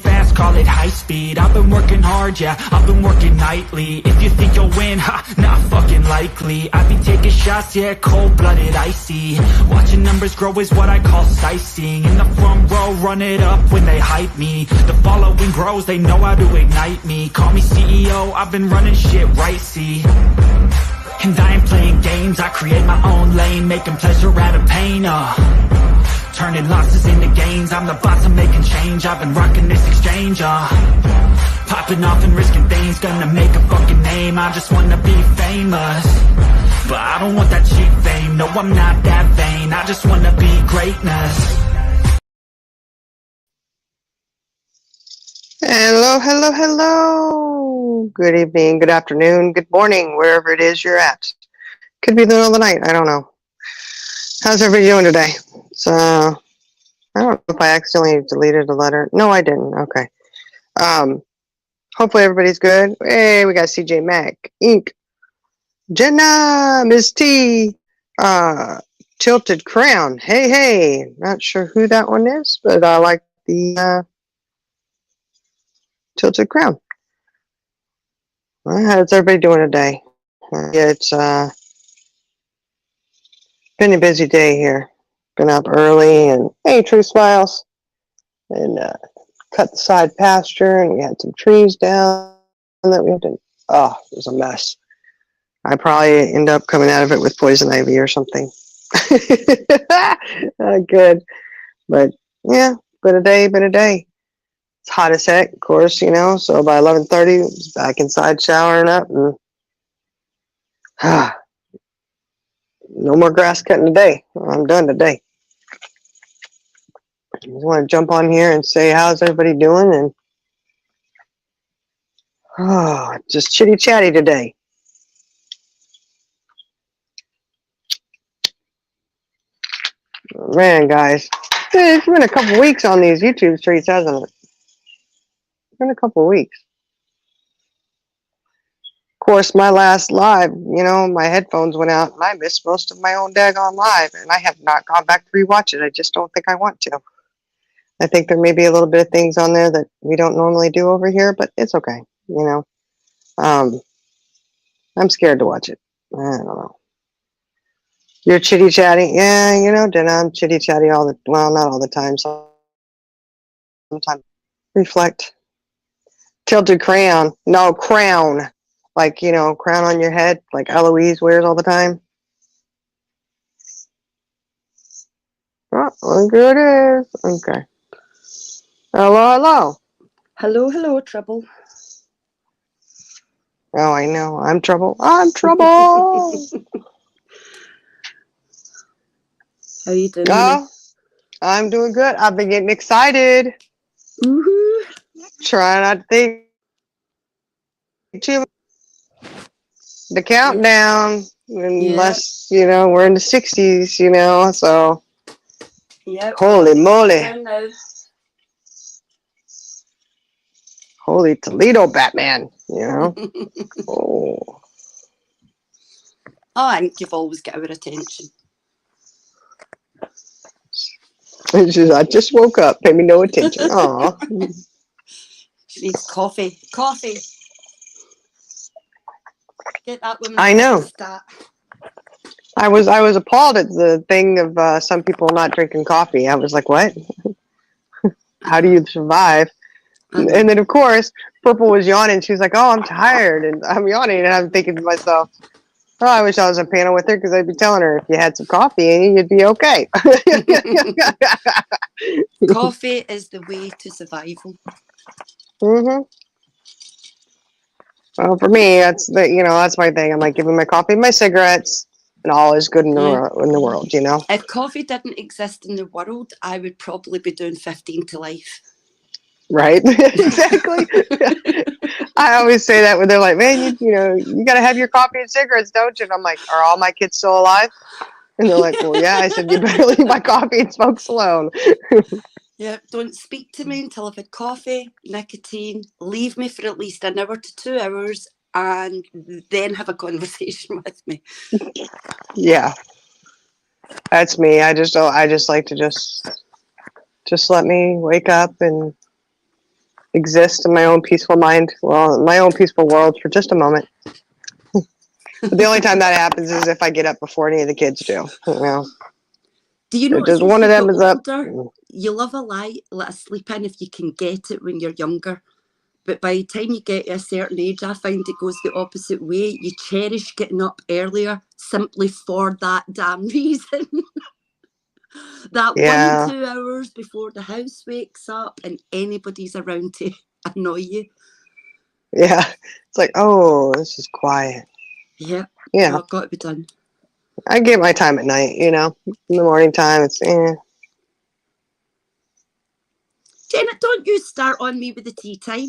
fast, call it high speed. I've been working hard, yeah, I've been working nightly. If you think you'll win, ha, not fucking likely. I be taking shots, yeah, cold-blooded, icy. Watching numbers grow is what I call sightseeing. In the front row, run it up when they hype me. The following grows, they know how to ignite me. Call me CEO, I've been running shit right, see. And I ain't playing games, I create my own lane, making pleasure out of pain, turning losses into gains, I'm the boss, I'm making change. I've been rocking this exchange, popping off and risking things, gonna make a fucking name. I just wanna be famous, but I don't want that cheap fame. No, I'm not that vain, I just wanna be greatness. Hello, hello, hello. Good evening, good afternoon, good morning, wherever it is you're at. Could be the middle of the night, I don't know. How's everybody doing today? So, I don't know if I accidentally deleted a letter. No, I didn't. Okay. Hopefully everybody's good. Hey, we got CJ Mac, Inc., Jenna, Miss T, Tilted Crown. Hey, hey. Not sure who that one is, but I like the Tilted Crown. Well, how's everybody doing today? It's been a busy day here. Been up early and hey, True Smiles, and cut the side pasture, and we had some trees down that we had to. Oh, it was a mess. I probably end up coming out of it with poison ivy or something. Good, but yeah, been a day. It's hot as heck, of course, you know. So by 11:30, I was back inside showering up, and no more grass cutting today. I'm done today. I just want to jump on here and say how's everybody doing, and just chitty chatty today. Man, guys, it's been a couple weeks on these YouTube streets, hasn't it? It's been a couple weeks. Of course, my last live, you know, my headphones went out, and I missed most of my own daggone live, and I have not gone back to rewatch it. I just don't think I want to. I think there may be a little bit of things on there that we don't normally do over here, but it's okay, you know. I'm scared to watch it. I don't know. You're chitty chatty, yeah, you know, Jenna, I'm chitty chatty not all the time. Sometimes reflect. Tilted crown, no crown, like, you know, crown on your head, like Eloise wears all the time. Oh, look who it is. Okay. Hello. Hello, Trouble. Oh, I know. I'm trouble. How you doing? Oh, I'm doing good. I've been getting excited. Woohoo! Trying not to think too the countdown, unless, you know, we're in the 60s, you know, so. Yep. Holy moly. Holy Toledo Batman, you know. Oh. I think you've always got our attention. I just woke up. Pay me no attention. Aw. She needs coffee. Coffee. Get that woman. I know. I was appalled at the thing of some people not drinking coffee. I was like, what? How do you survive? And then, of course, Purple was yawning. She was like, oh, I'm tired. And I'm yawning, and I'm thinking to myself, oh, I wish I was on panel with her, because I'd be telling her if you had some coffee, you'd be okay. Coffee is the way to survival. Mm-hmm. Well, for me, that's my thing. I'm like, give me my coffee, my cigarettes, and all is good in the world, you know? If coffee didn't exist in the world, I would probably be doing 15 to life. Right? Exactly. I always say that when they're like, man, you got to have your coffee and cigarettes, don't you? And I'm like, are all my kids still alive? And they're like, well, yeah. I said, you better leave my coffee and smokes alone. Yeah, don't speak to me until I've had coffee, nicotine, leave me for at least an hour to 2 hours, and then have a conversation with me. Yeah. That's me. I just like to just let me wake up and exist in my own peaceful mind, well, my own peaceful world for just a moment. But the only time that happens is if I get up before any of the kids do. You know, Do you notice just as one you of them get is up. older, you love a light, let a sleep in if you can get it when you're younger. But by the time you get to a certain age, I find it goes the opposite way. You cherish getting up earlier simply for that damn reason. That Yeah, 1-2 hours before the house wakes up and anybody's around to annoy you. yeah. It's like, oh, this is quiet. Yeah. Yeah, Oh, got to be done. I get my time at night. You know, in the morning time, it's Jenna, don't you start on me with the tea time.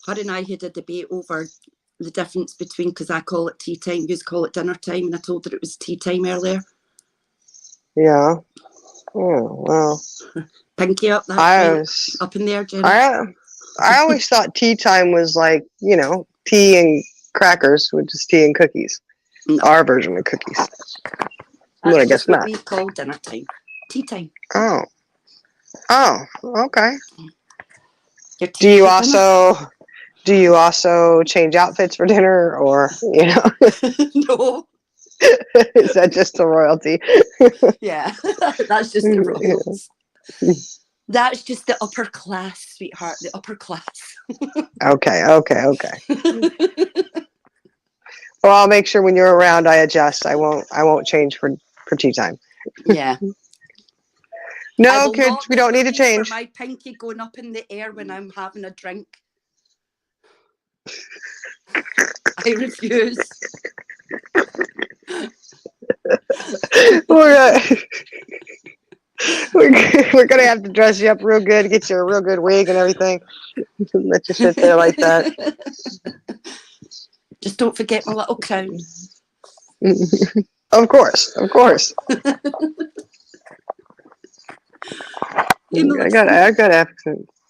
Her and I had a debate over the difference between, because I call it tea time, you call it dinner time, and I told her it was tea time earlier. Yeah. Oh, well. Pinky up, that's I right. was, Up in there, Jenna. I always thought tea time was like, you know, tea and crackers, which is tea and cookies. No. Our version of cookies. But I That's guess just what not. we call dinner time. Tea time. Oh. Oh, okay. Your Do tea you for dinner. also change outfits for dinner, or you know, No. is that just the royalty? Yeah. That's just the royals. That's just the upper class, sweetheart. The upper class. Okay. Well, I'll make sure when you're around, I adjust. I won't change for tea time. Yeah. No, kids, we don't need to change. For my pinky going up in the air when I'm having a drink. I refuse. We're gonna have to dress you up real good, get you a real good wig and everything. Let you sit there like that. Just don't forget my little crown. Of course.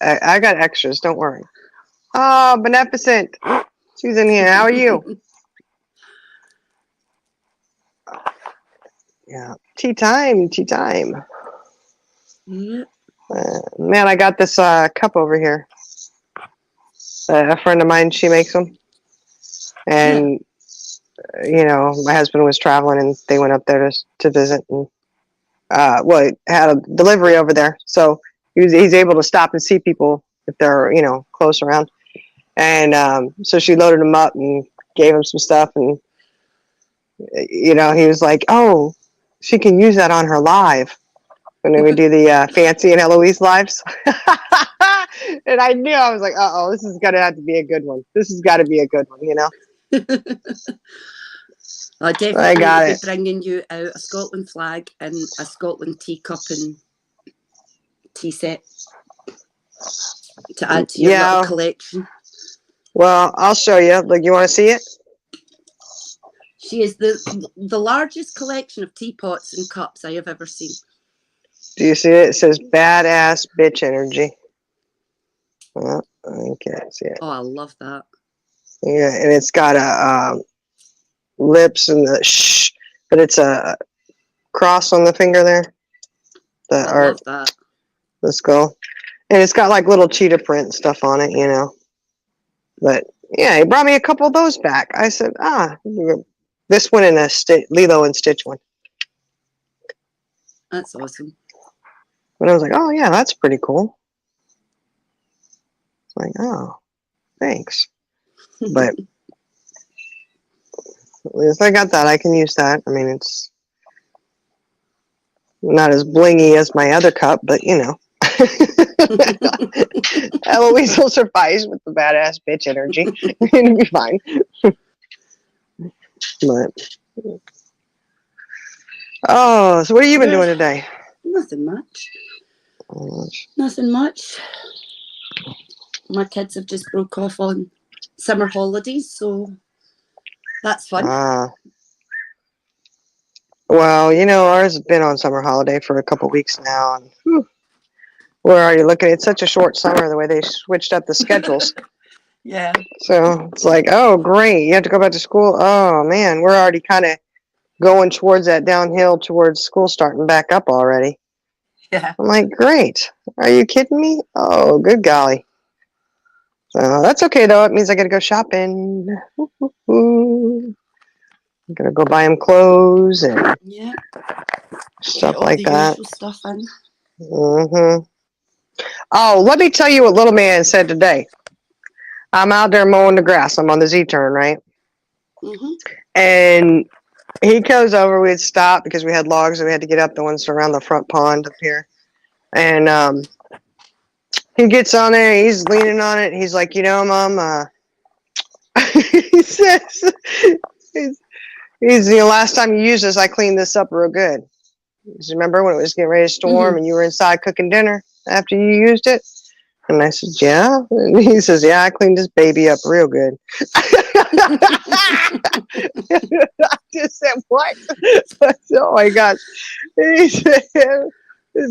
I got extras. Don't worry. Oh, Beneficent. She's in here. How are you? Yeah. Tea time. Man, I got this cup over here. A friend of mine, she makes them. And, you know, my husband was traveling and they went up there to visit. And, well, had a delivery over there. So he's able to stop and see people if they're, you know, close around. And so she loaded him up and gave him some stuff. And, you know, he was like, oh, she can use that on her live. When we do the Fancy and Eloise lives. And I knew, I was like, uh-oh, this is going to have to be a good one. This has got to be a good one, you know? I definitely will be bringing you out a Scotland flag and a Scotland teacup and tea set to add to your little collection. Well, I'll show you. Like, you want to see it? She is the largest collection of teapots and cups I have ever seen. Do you see it? It says badass bitch energy. Well, I can't see it. Oh, I love that. Yeah, and it's got a lips and the shh, but it's a cross on the finger there. I love that. The skull. And it's got like little cheetah print stuff on it, you know. But yeah, he brought me a couple of those back. I said, this one and a Lilo and Stitch one. That's awesome. But I was like, oh yeah, that's pretty cool. It's like, oh, thanks. But at least I got that. I can use that. I mean, it's not as blingy as my other cup, but you know. Eloise will suffice with the badass bitch energy. It'll be fine. But oh, so what have you been doing today? Nothing much. Nothing much. My kids have just broke off on summer holidays, so that's fun. Well, you know, ours has been on summer holiday for a couple weeks now. And where are you looking? It's such a short summer, the way they switched up the schedules. Yeah. So it's like, oh, great. You have to go back to school. Oh, man, we're already kind of going towards that downhill towards school starting back up already. Yeah. I'm like, great. Are you kidding me? Oh, good golly. So that's okay though. It means I got to go shopping. I'm gonna go buy him clothes and Yeah. Get stuff all like the that. usual stuff in. hmm Oh, let me tell you what little man said today. I'm out there mowing the grass. I'm on the Z-turn, right? Mm-hmm. And he comes over. We had stopped because we had logs and we had to get up the ones around the front pond up here. And he gets on there. He's leaning on it. He's like, Mom, he says, he's last time you used this, I cleaned this up real good. Remember when it was getting ready to storm and you were inside cooking dinner after you used it? And I said, yeah. And he says, yeah, I cleaned this baby up real good. I just said, what? I said, oh my gosh. He said,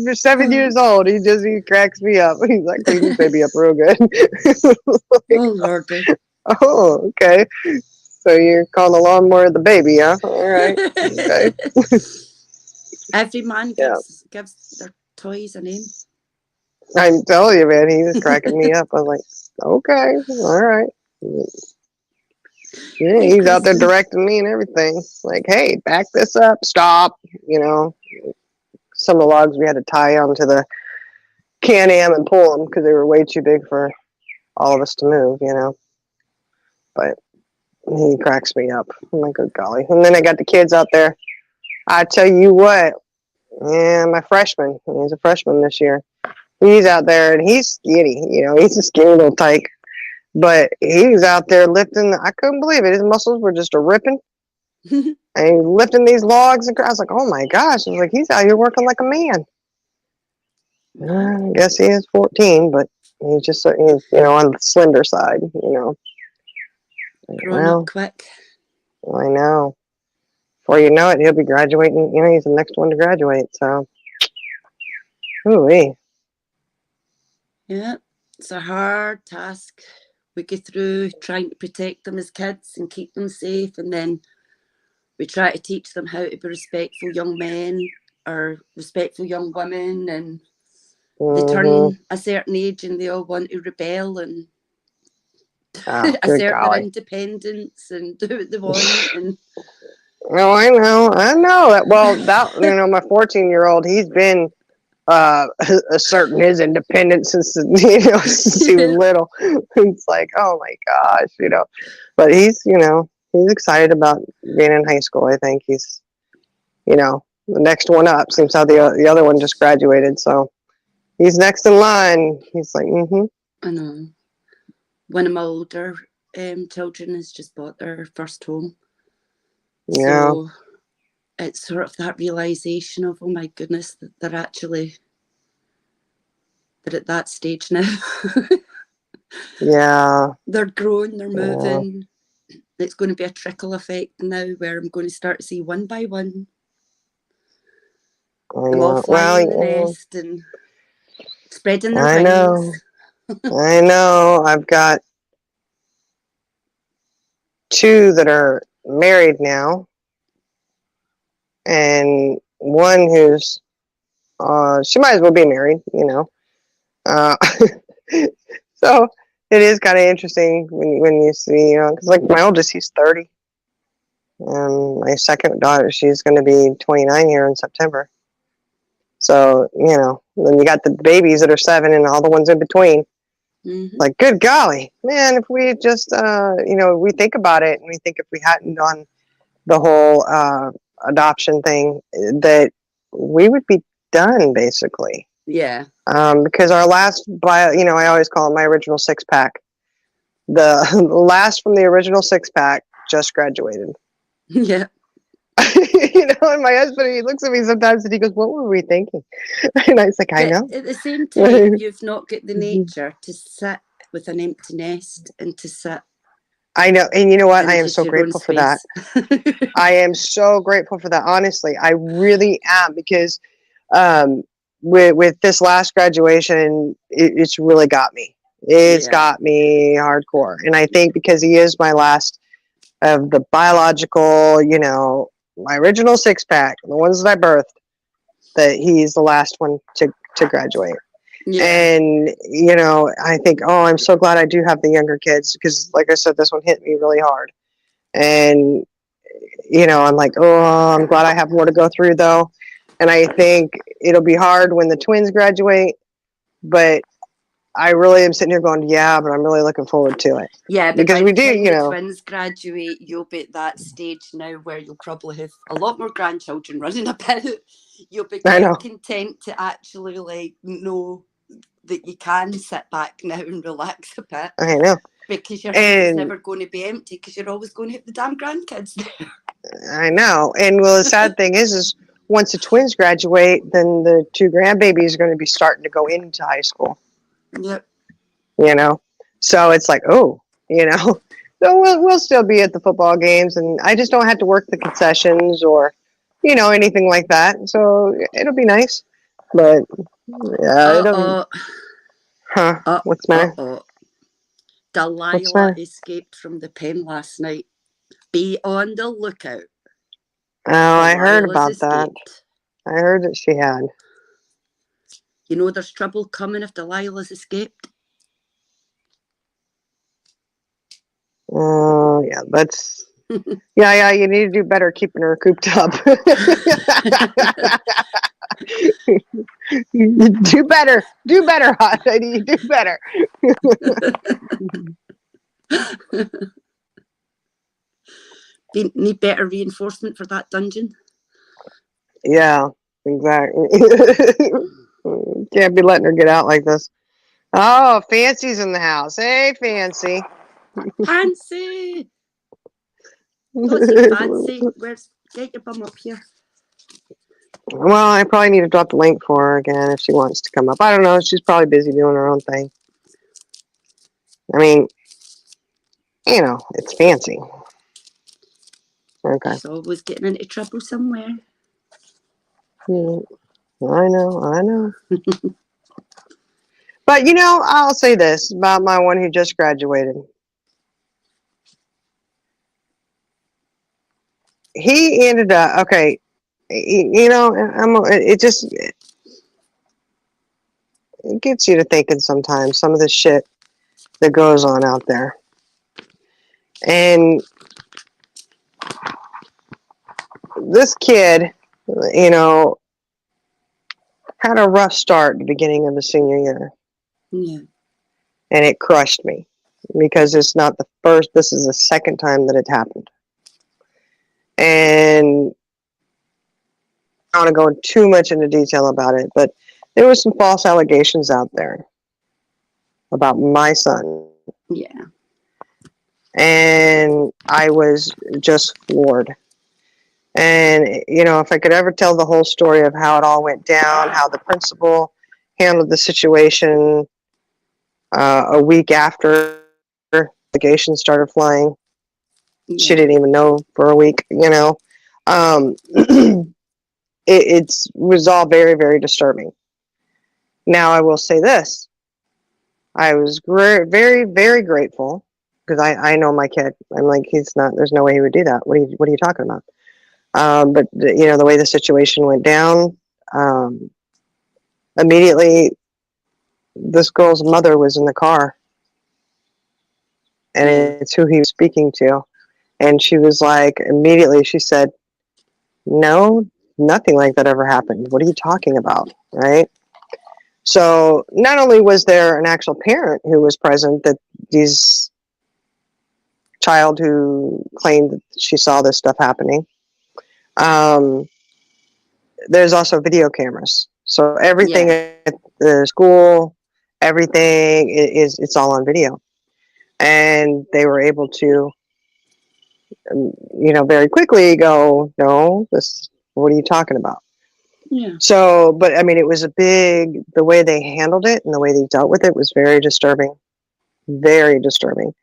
for 7 years old, he cracks me up. He's like, clean this baby up real good. Like, Oh, Lordy. oh, okay. So you're calling the lawnmower the baby, huh? All right. Okay. Every man Yeah. gives their toys a name. I'm telling you, man, he was cracking me up. I was like, okay, all right. Yeah, Hey, he's out there Kristen. directing me and everything. Like, hey, back this up, stop. Some of the logs we had to tie onto the Can-Am and pull them because they were way too big for all of us to move. But he cracks me up. I'm like, good golly. And then I got the kids out there. I tell you what, yeah, my freshman, he's a freshman this year. He's out there and he's skinny, he's a skinny little tyke. But he was out there lifting. I couldn't believe it. His muscles were just a ripping. And he's lifting these logs. And I was like, oh my gosh. I was like, he's out here working like a man. I guess he is 14, but he's on the slender side, Growing Well, up quick. I know. Before you know it, he'll be graduating. He's the next one to graduate. So, ooh-wee. Yeah. It's a hard task. We go through trying to protect them as kids and keep them safe, and then we try to teach them how to be respectful young men or respectful young women, and they turn a certain age and they all want to rebel and Oh, good assert their golly. independence and do what they want. And Oh, I know. Well, my 14-year-old, he's been asserting his independence since since he was little. It's like, oh my gosh, But he's excited about being in high school. I think he's the next one up. Seems how the other one just graduated, so he's next in line. He's like, I know. One of my older children has just bought their first home. Yeah. So it's sort of that realization of, oh my goodness, that they're at that stage now. Yeah. They're growing, they're moving. It's going to be a trickle effect now where I'm going to start to see one by one them all flying in the nest and spreading their wings. I know. I've got 2 that are married now, and one who's she might as well be married, So it is kind of interesting when you see, because like my oldest, he's 30, and my second daughter, she's going to be 29 here in September. So then you got the babies that are 7 and all the ones in between. Like, good golly, man! If we just, we think about it, and we think if we hadn't done the whole adoption thing, that we would be done basically. Yeah. Because our last I always call it my original 6-pack. The last from the original 6-pack just graduated. Yeah. And my husband, he looks at me sometimes and he goes, what were we thinking? And I was like, I know. At the same time, you've not got the nature to sit with an empty nest and to sit. I know. And you know what? I am so grateful for that. I am so grateful for that. Honestly, I really am, because with this last graduation, it's really got me. It's got me hardcore. And I think because he is my last of the biological, my original 6-pack, the ones that I birthed, that he's the last one to graduate. Yeah. And, you know, I think, oh, I'm so glad I do have the younger kids because, like I said, this one hit me really hard. And, you know, I'm like, oh, I'm glad I have more to go through, though. And I think it'll be hard when the twins graduate, but I really am sitting here going, yeah, but I'm really looking forward to it. Yeah, but because by we the do, time you the know, twins graduate, you'll be at that stage now where you'll probably have a lot more grandchildren running about. You'll be I know. quite content to actually like know that you can sit back now and relax a bit. I know. Because your house is never going to be empty because you're always going to have the damn grandkids there. I know. And well, the sad thing is once the twins graduate, then the two grandbabies are going to be starting to go into high school. Yep. You know, so it's like, oh, you know, so we'll still be at the football games, and I just don't have to work the concessions or, you know, anything like that. So it'll be nice, but yeah, it'll. Huh? What's the matter? Delilah escaped from the pen last night. Be on the lookout. Oh, I heard about that. I heard that she had. You know there's trouble coming if Delilah's escaped. Oh, yeah, that's... yeah, you need to do better keeping her cooped up. Do better, hot lady, do better. Need better reinforcement for that dungeon. Yeah, exactly. Can't be letting her get out like this. Oh, Fancy's in the house. Hey, Fancy. Fancy. Fancy. Get your bum up here. Well, I probably need to drop the link for her again if she wants to come up. I don't know. She's probably busy doing her own thing. I mean, you know, it's Fancy. Okay. She's always getting into trouble somewhere. Yeah, I know. But, you know, I'll say this about my one who just graduated. He ended up, okay, you know, it gets you to thinking sometimes, some of the shit that goes on out there. And this kid, you know, had a rough start at the beginning of the senior year. Yeah. And it crushed me because it's not the first, this is the second time that it happened. And I don't want to go too much into detail about it, but there were some false allegations out there about my son. Yeah. And I was just floored. And, you know, if I could ever tell the whole story of how it all went down, how the principal handled the situation a week after allegations started flying. Yeah. She didn't even know for a week, you know. It was all very, very disturbing. Now, I will say this. I was very, very grateful because I know my kid. I'm like, he's not, there's no way he would do that. What are you talking about? But, you know, the way the situation went down, immediately this girl's mother was in the car. And it's who he was speaking to. And she was like, immediately she said, no, nothing like that ever happened. What are you talking about? Right? So not only was there an actual parent who was present, that these child who claimed that she saw this stuff happening, there's also video cameras. So everything at the school, everything it's all on video. And they were able to, you know, very quickly go, no, what are you talking about? Yeah. So, but I mean, it was the way they handled it and the way they dealt with it was very disturbing. Very disturbing.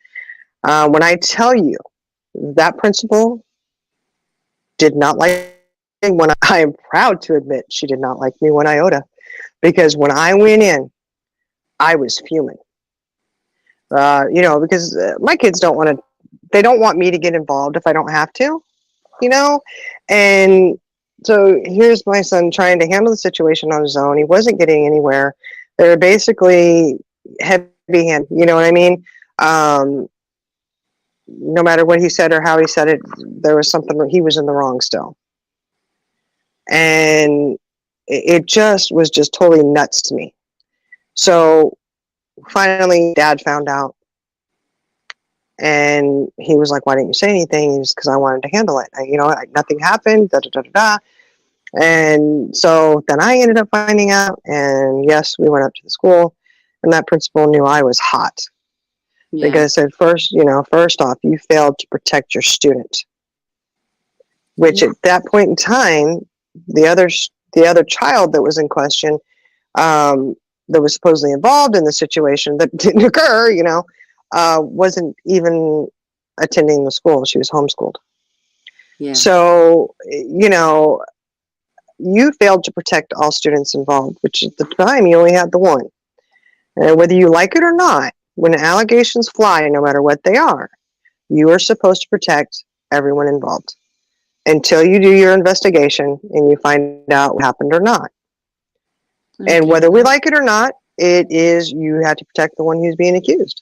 When I tell you that principal did not like me, when I am proud to admit she did not like me one iota, because when I went in, I was fuming. You know, because my kids they don't want me to get involved if I don't have to, you know, and So here's my son trying to handle the situation on his own. He wasn't getting anywhere. They were basically heavy hand. You know what I mean? No matter what he said or how he said it, there was something, he was in the wrong still. And it just was just totally nuts to me. So finally, Dad found out, and he was like, "Why didn't you say anything?" He was, "Because I wanted to handle it. Nothing happened. Da da da da da." And so then I ended up finding out, and yes, we went up to the school, and that principal knew I was hot because at first, first off, you failed to protect your student, which at that point in time, the other child that was in question, that was supposedly involved in the situation that didn't occur, wasn't even attending the school. She was homeschooled. Yeah. So, you failed to protect all students involved, which at the time you only had the one. And whether you like it or not, when allegations fly, no matter what they are, you are supposed to protect everyone involved until you do your investigation and you find out what happened or not. Okay. And whether we like it or not, it is, you have to protect the one who's being accused.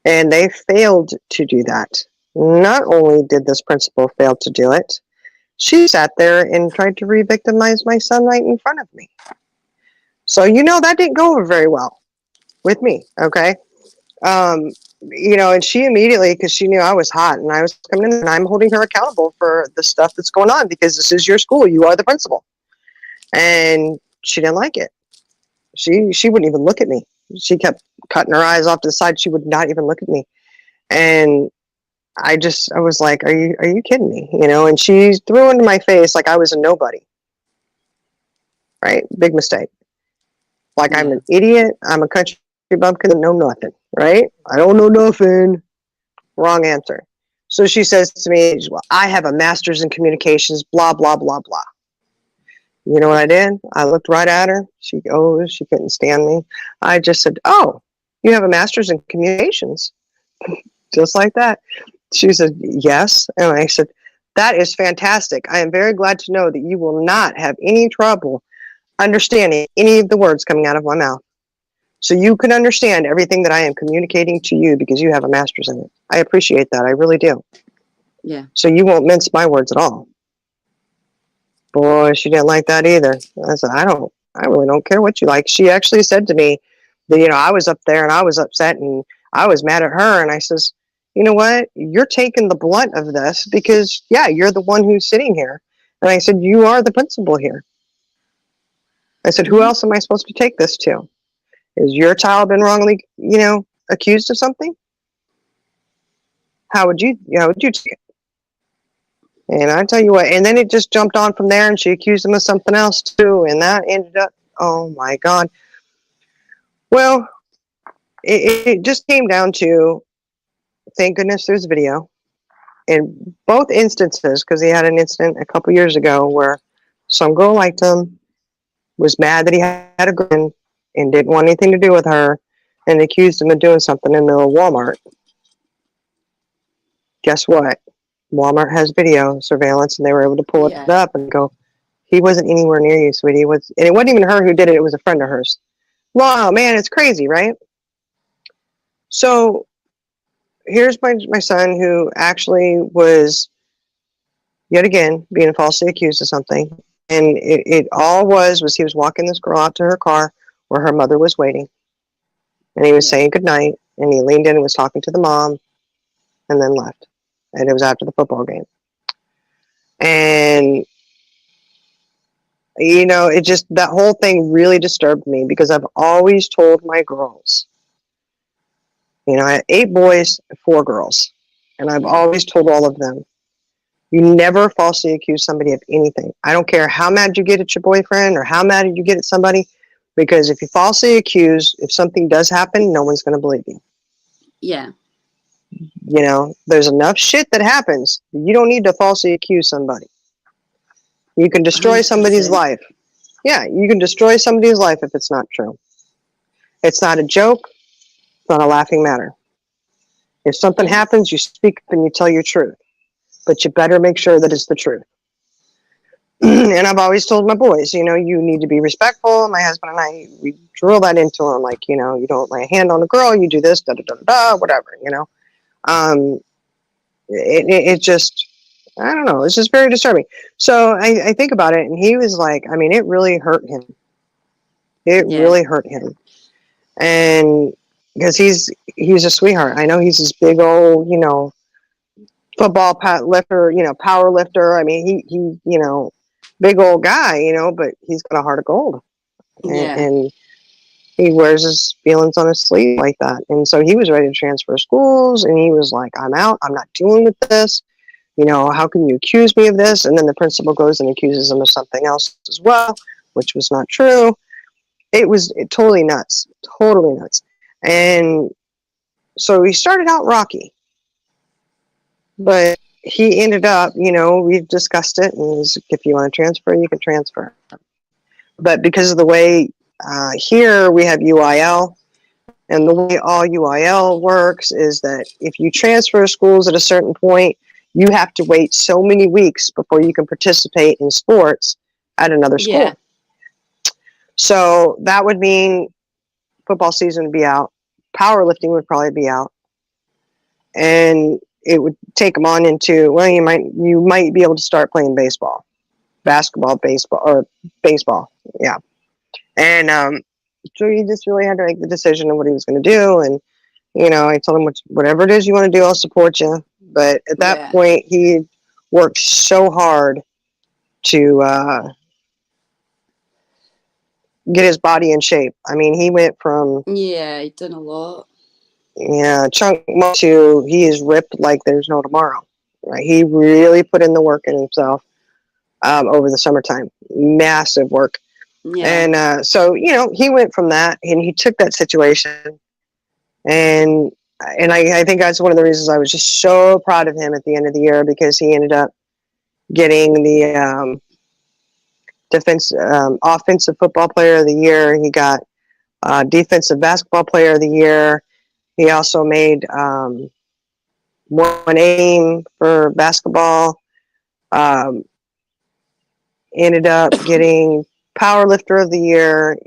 And they failed to do that. Not only did this principal fail to do it, she sat there and tried to re-victimize my son right in front of me. So, that didn't go over very well with me, okay? And she immediately, because she knew I was hot and I was coming in, and I'm holding her accountable for the stuff that's going on because this is your school. You are the principal. And she didn't like it. She wouldn't even look at me. She kept cutting her eyes off to the side. She would not even look at me. And I was like, are you kidding me? And she threw into my face like I was a nobody. Right? Big mistake. Like I'm an idiot. I'm a country bumpkin that know nothing. Right? I don't know nothing. Wrong answer. So she says to me, well, I have a master's in communications, blah, blah, blah, blah. You know what I did? I looked right at her. She couldn't stand me. I just said, oh, you have a master's in communications. Just like that. She said, yes. And I said, that is fantastic. I am very glad to know that you will not have any trouble understanding any of the words coming out of my mouth. So you can understand everything that I am communicating to you because you have a master's in it. I appreciate that. I really do. Yeah. So you won't mince my words at all. Boy, she didn't like that either. I said, I really don't care what you like. She actually said to me that, I was up there and I was upset and I was mad at her. And I says, you know what? You're taking the blunt of this because, you're the one who's sitting here. And I said, you are the principal here. I said, who else am I supposed to take this to? Is your child been wrongly, accused of something? How would you take it? And I tell you what, and then it just jumped on from there, and she accused him of something else too, and that ended up, oh my God. Well, it just came down to, thank goodness there's video. In both instances, because he had an incident a couple years ago where some girl liked him, was mad that he had a girlfriend, and didn't want anything to do with her, and accused him of doing something in the middle of Walmart. Guess what? Walmart has video surveillance, and they were able to pull it up and go, he wasn't anywhere near you, sweetie. And it wasn't even her who did it. It was a friend of hers. Wow, man, it's crazy, right? So here's my son who actually was, yet again, being falsely accused of something. And it all was he was walking this girl out to her car where her mother was waiting. And he was saying goodnight. And he leaned in and was talking to the mom and then left. And it was after the football game. And, it just, that whole thing really disturbed me because I've always told my girls, I had 8 boys, 4 girls. And I've always told all of them, you never falsely accuse somebody of anything. I don't care how mad you get at your boyfriend or how mad you get at somebody, because if you falsely accuse, if something does happen, no one's going to believe you. Yeah. There's enough shit that happens. You don't need to falsely accuse somebody. You can destroy 100%. Somebody's life. Yeah, you can destroy somebody's life if it's not true. It's not a joke. It's not a laughing matter. If something happens, you speak up and you tell your truth. But you better make sure that it's the truth. And I've always told my boys, you know, you need to be respectful. My husband and I, we drill that into them, like, you know, you don't lay a hand on a girl, you do this, da da da da, whatever, you know. Um, it just, I don't know, it's just very disturbing. So I think about it, and he was like, I mean, it really hurt him. It Yeah. really hurt him, and because he's a sweetheart. I know he's this big old, you know, football lifter, you know, power lifter. I mean, he you know, big old guy, you know, but he's got a heart of gold, Yeah. and he wears his feelings on his sleeve like that. And so he was ready to transfer schools, and he was like, I'm out. I'm not dealing with this. You know, how can you accuse me of this? And then the principal goes and accuses him of something else as well, which was not true. It was totally nuts, totally nuts. And so he started out rocky, but he ended up, you know, we've discussed it, and was, if you want to transfer, you can transfer. But because of the way here we have UIL, and the way all UIL works is that if you transfer schools at a certain point, you have to wait so many weeks before you can participate in sports at another school. Yeah. So that would mean football season would be out, powerlifting would probably be out, and it would take them on into, well, you might be able to start playing basketball, baseball, yeah. And so he just really had to make the decision of what he was going to do. And you know, I told him, whatever it is you want to do, I'll support you. But at that point, he worked so hard to get his body in shape. I mean, he went from He done a lot. chunk to he is ripped like there's no tomorrow. Right? He really put in the work in himself over the summertime. Massive work. Yeah. And so, you know, he went from that, and he took that situation, and I think that's one of the reasons I was just so proud of him at the end of the year, because he ended up getting the offensive football player of the year. He got defensive basketball player of the year. He also made one aim for basketball. Ended up getting power lifter of the year.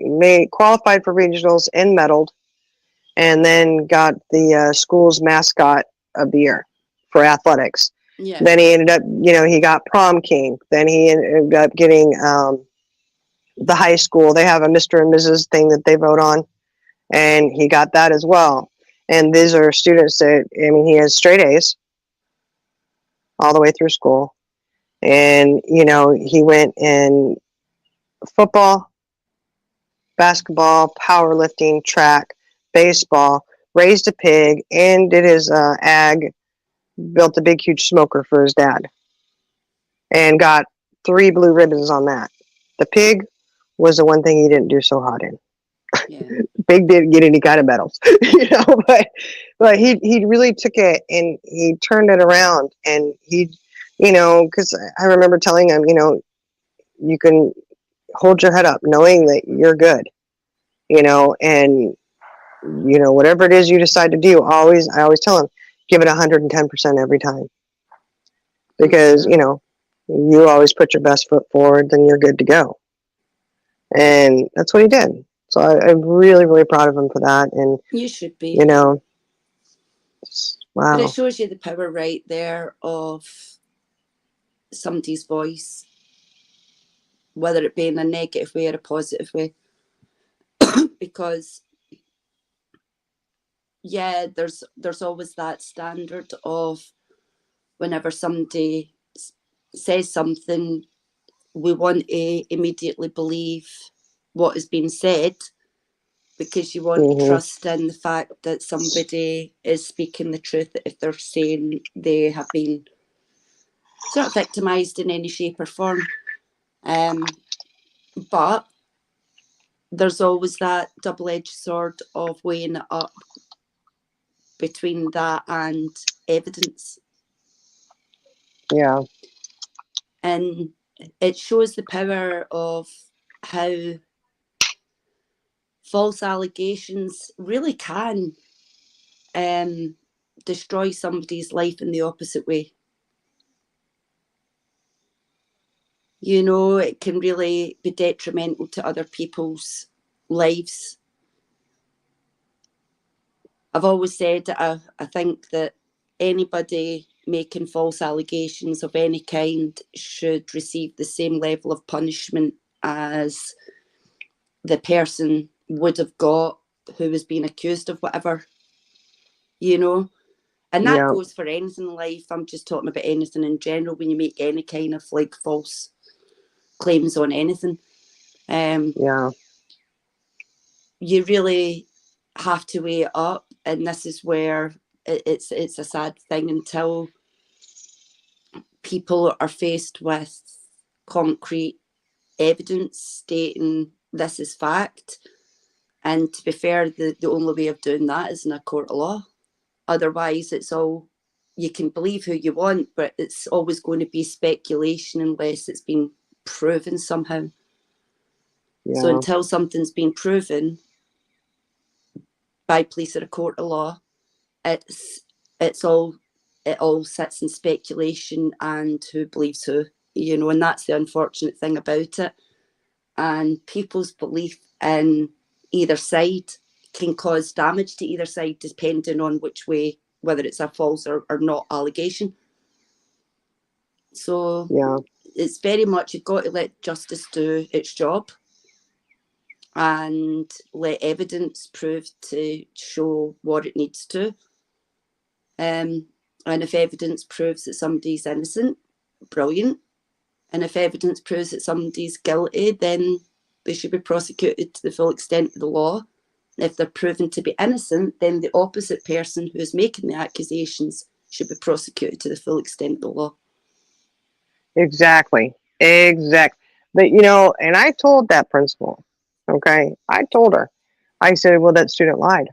Qualified for regionals and medaled, and then got the school's mascot of the year for athletics. Yeah. Then he ended up, you know, he got prom king. Then he ended up getting the high school. They have a Mr. and Mrs. thing that they vote on, and he got that as well. And these are students that, I mean, he has straight A's all the way through school. And, you know, he went in football, basketball, powerlifting, track, baseball, raised a pig, and did his ag, built a big, huge smoker for his dad, and got 3 blue ribbons on that. The pig was the one thing he didn't do so hot in. Yeah. Pig didn't get any kind of medals, you know, but he really took it, and he turned it around, and he, you know, because I remember telling him, you know, you can hold your head up knowing that you're good, you know, and you know, whatever it is you decide to do, I always tell him, give it 110% every time, because you know, you always put your best foot forward, then you're good to go. And that's what he did. So I'm really, really proud of him for that. And You should be. you know, wow. But it shows you the power right there of somebody's voice, whether it be in a negative way or a positive way. Because there's always that standard of whenever somebody says something, we want to immediately believe what has been said, because you want to trust in the fact that somebody is speaking the truth, if they're saying they have been sort of victimised in any shape or form. But there's always that double-edged sword of weighing it up between that and evidence. Yeah. And it shows the power of how false allegations really can destroy somebody's life in the opposite way. You know, it can really be detrimental to other people's lives. I've always said that I think that anybody making false allegations of any kind should receive the same level of punishment as the person would have got who was being accused of whatever, you know. And that Yeah. goes for anything in life. I'm just talking about anything in general. When you make any kind of like false claims on anything, Yeah. you really have to weigh it up. And this is where it's a sad thing until people are faced with concrete evidence stating this is fact. And to be fair, the only way of doing that is in a court of law. Otherwise, it's all, you can believe who you want, but it's always going to be speculation unless it's been proven somehow. Yeah. So until something's been proven by police or a court of law, it's all, it all sits in speculation and who believes who, you know, and that's the unfortunate thing about it. And people's belief in either side can cause damage to either side depending on which way, whether it's a false or not allegation. So Yeah. it's very much, you've got to let justice do its job and let evidence prove to show what it needs to. And if evidence proves that somebody's innocent, brilliant. And if evidence proves that somebody's guilty, then they should be prosecuted to the full extent of the law. If they're proven to be innocent, then the opposite person who's making the accusations should be prosecuted to the full extent of the law. Exactly. But, you know, and I told that principal, okay, I told her, I said, well, that student lied,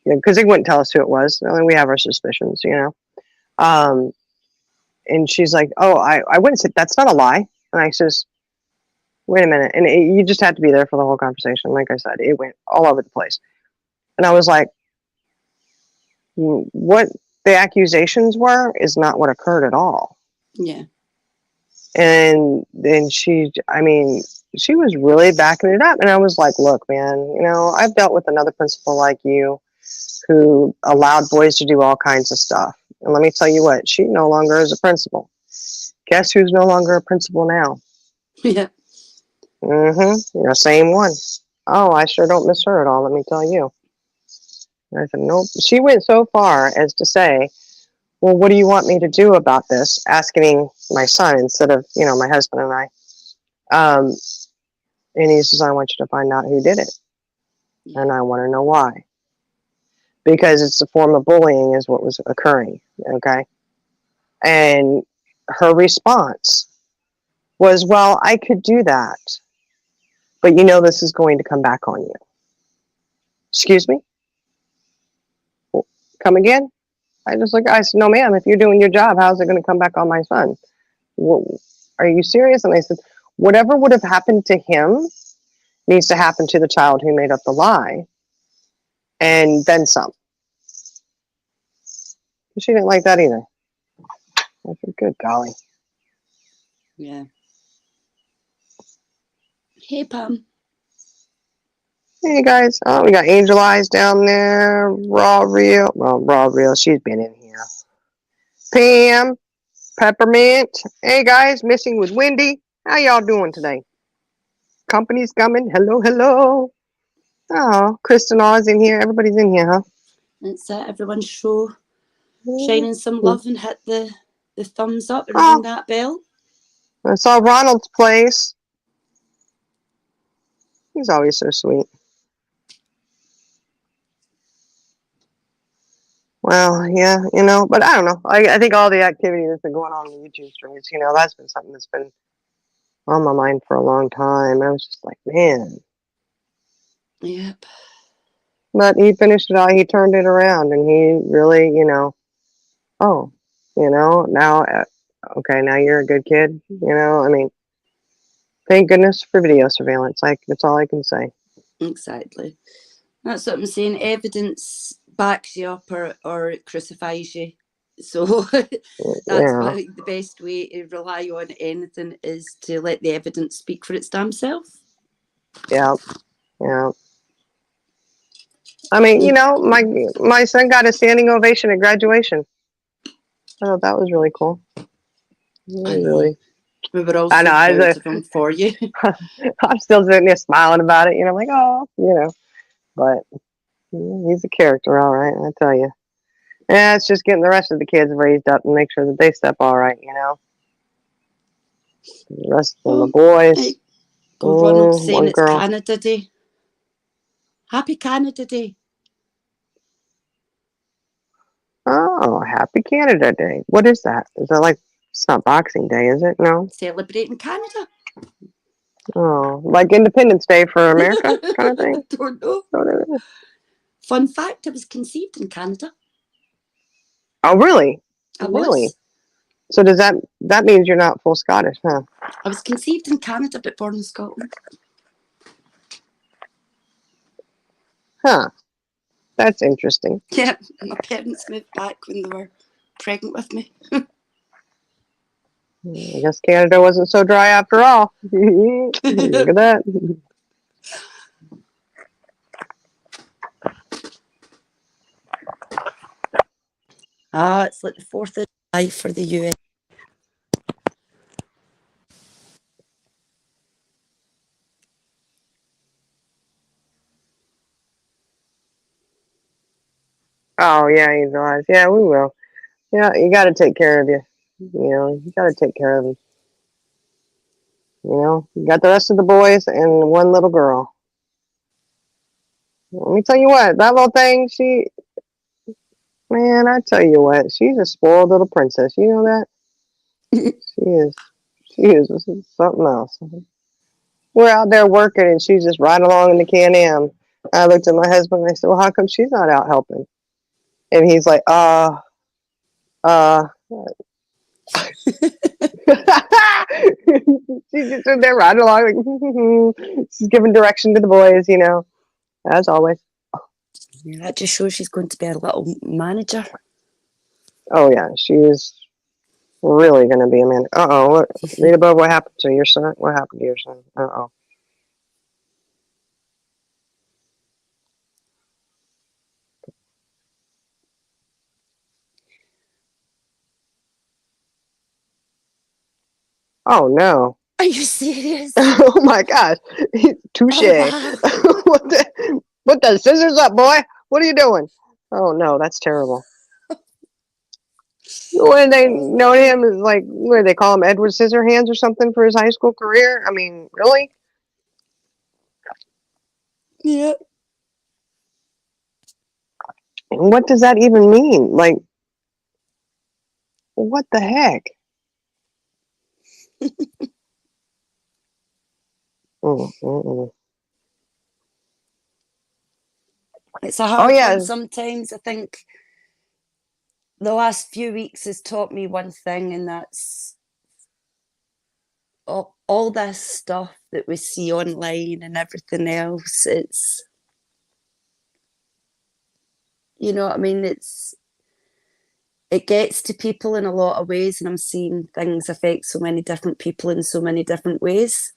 because they wouldn't tell us who it was. I mean, we have our suspicions, you know. And she's like, oh, I wouldn't say that's not a lie. And I says, wait a minute. And you just had to be there for the whole conversation. Like I said, it went all over the place. And I was like, what the accusations were is not what occurred at all. Yeah. And then she was really backing it up. And I was like, look, man, you know, I've dealt with another principal like you who allowed boys to do all kinds of stuff. And let me tell you what, she no longer is a principal. Guess who's no longer a principal now? Yeah. The same one. Oh, I sure don't miss her at all, let me tell you. I said, nope. She went so far as to say, well, what do you want me to do about this? Asking my son instead of, you know, my husband and I. And he says, I want you to find out who did it. And I want to know why. Because it's a form of bullying is what was occurring. Okay. And her response was, well, I could do that. But you know, this is going to come back on you. Excuse me? Come again? I said, no, ma'am, if you're doing your job, how's it going to come back on my son? Well, are you serious? And I said, whatever would have happened to him needs to happen to the child who made up the lie. And then some. She didn't like that either. I said, good golly. Yeah. Hey, Pam. Hey, guys. Oh, we got Angel Eyes down there. Raw Real. Well, Raw Real, she's been in here. Pam. Peppermint. Hey, guys. Missing with Wendy. How y'all doing today? Company's coming. Hello, hello. Oh, Kristen Oz in here. Everybody's in here, huh? That's it. Everyone shining some love and hit the thumbs up and ring that bell. I saw Ronald's place. He's always so sweet. Well, yeah, you know, but I don't know. I think all the activity that's been going on in the YouTube streams, you know, that's been something that's been on my mind for a long time. I was just like, man. Yep. But he finished it all. He turned it around, and he really, you know, oh, you know, now, okay, now you're a good kid. You know, I mean, thank goodness for video surveillance. That's all I can say. Exactly. That's what I'm saying. Evidence backs you up or it crucifies you. So that's Yeah, why the best way to rely on anything is to let the evidence speak for its damn self. yeah, yeah. I mean, my son got a standing ovation at graduation. I thought that was really cool. I know. Really, We were all I know. so proud of him for you. I'm still sitting there smiling about it. I'm like, oh, but he's a character, all right. I tell you. Yeah, it's just getting the rest of the kids raised up and make sure that they step all right. The rest of them, the boys. Ronald's saying One it's girl. Canada Day. Happy Canada Day. Oh, happy Canada Day. What is that? Is that like, it's not Boxing Day, is it? No. Celebrating Canada. Oh, like Independence Day for America kind of thing? Don't know. Fun fact, I was conceived in Canada. Oh, really? I Really? was. So that means you're not full Scottish, huh? I was conceived in Canada but born in Scotland. Huh. That's interesting. Yeah, my parents moved back when they were pregnant with me. I guess Canada wasn't so dry after all. Look at that. It's like the 4th of July for the US. Oh, yeah, you guys. Yeah, we will. Yeah, you got to take care of you. You got to take care of them. You got the rest of the boys and one little girl. Let me tell you what, that little thing, man, I tell you what, she's a spoiled little princess. You know that? She is something else. We're out there working and she's just riding along in the Can-Am. I looked at my husband and I said, well, how come she's not out helping? And he's like, she's just in there riding along, like, she's giving direction to the boys, as always. Yeah, that just shows she's going to be a little manager. Oh, yeah, she is really going to be a man. Uh-oh, read above what happened to your son. What happened to your son? Uh-oh. Oh, no. Are you serious? Oh, my gosh. Touche. Oh, wow. Put the scissors up, boy. What are you doing? Oh, no, that's terrible. When they know him as like, what do they call him, Edward Scissorhands or something for his high school career? I mean, really? Yeah. And what does that even mean? Like, what the heck? It's a hard yeah. one sometimes. I think the last few weeks has taught me one thing, and that's all this stuff that we see online and everything else. It's, you know what I mean? It gets to people in a lot of ways, and I'm seeing things affect so many different people in so many different ways.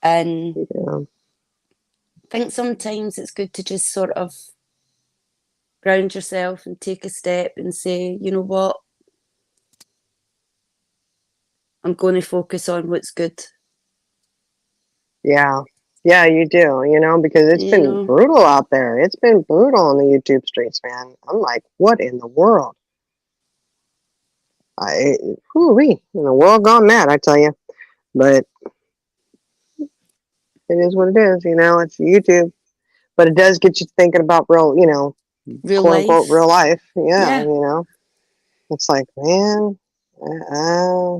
And Yeah. I think sometimes it's good to just sort of ground yourself and take a step and say, you know what? I'm going to focus on what's good. Yeah. Yeah, you do, because it's been brutal out there. It's been brutal on the YouTube streets, man. I'm like, what in the world? In the world gone mad, I tell you. But it is what it is, it's YouTube. But it does get you thinking about real, Real quote unquote life. real life. Yeah, Yeah. It's like, man, I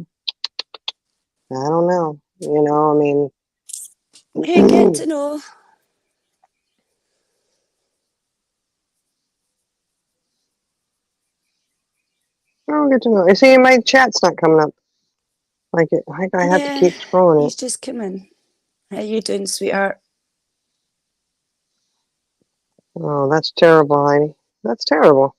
don't know. I mean, Hey, get to know. I don't get to know. You see, my chat's not coming up. Like it, I have to keep scrolling He's it. just come in. How you doing, sweetheart? Oh, that's terrible, Heidi. That's terrible.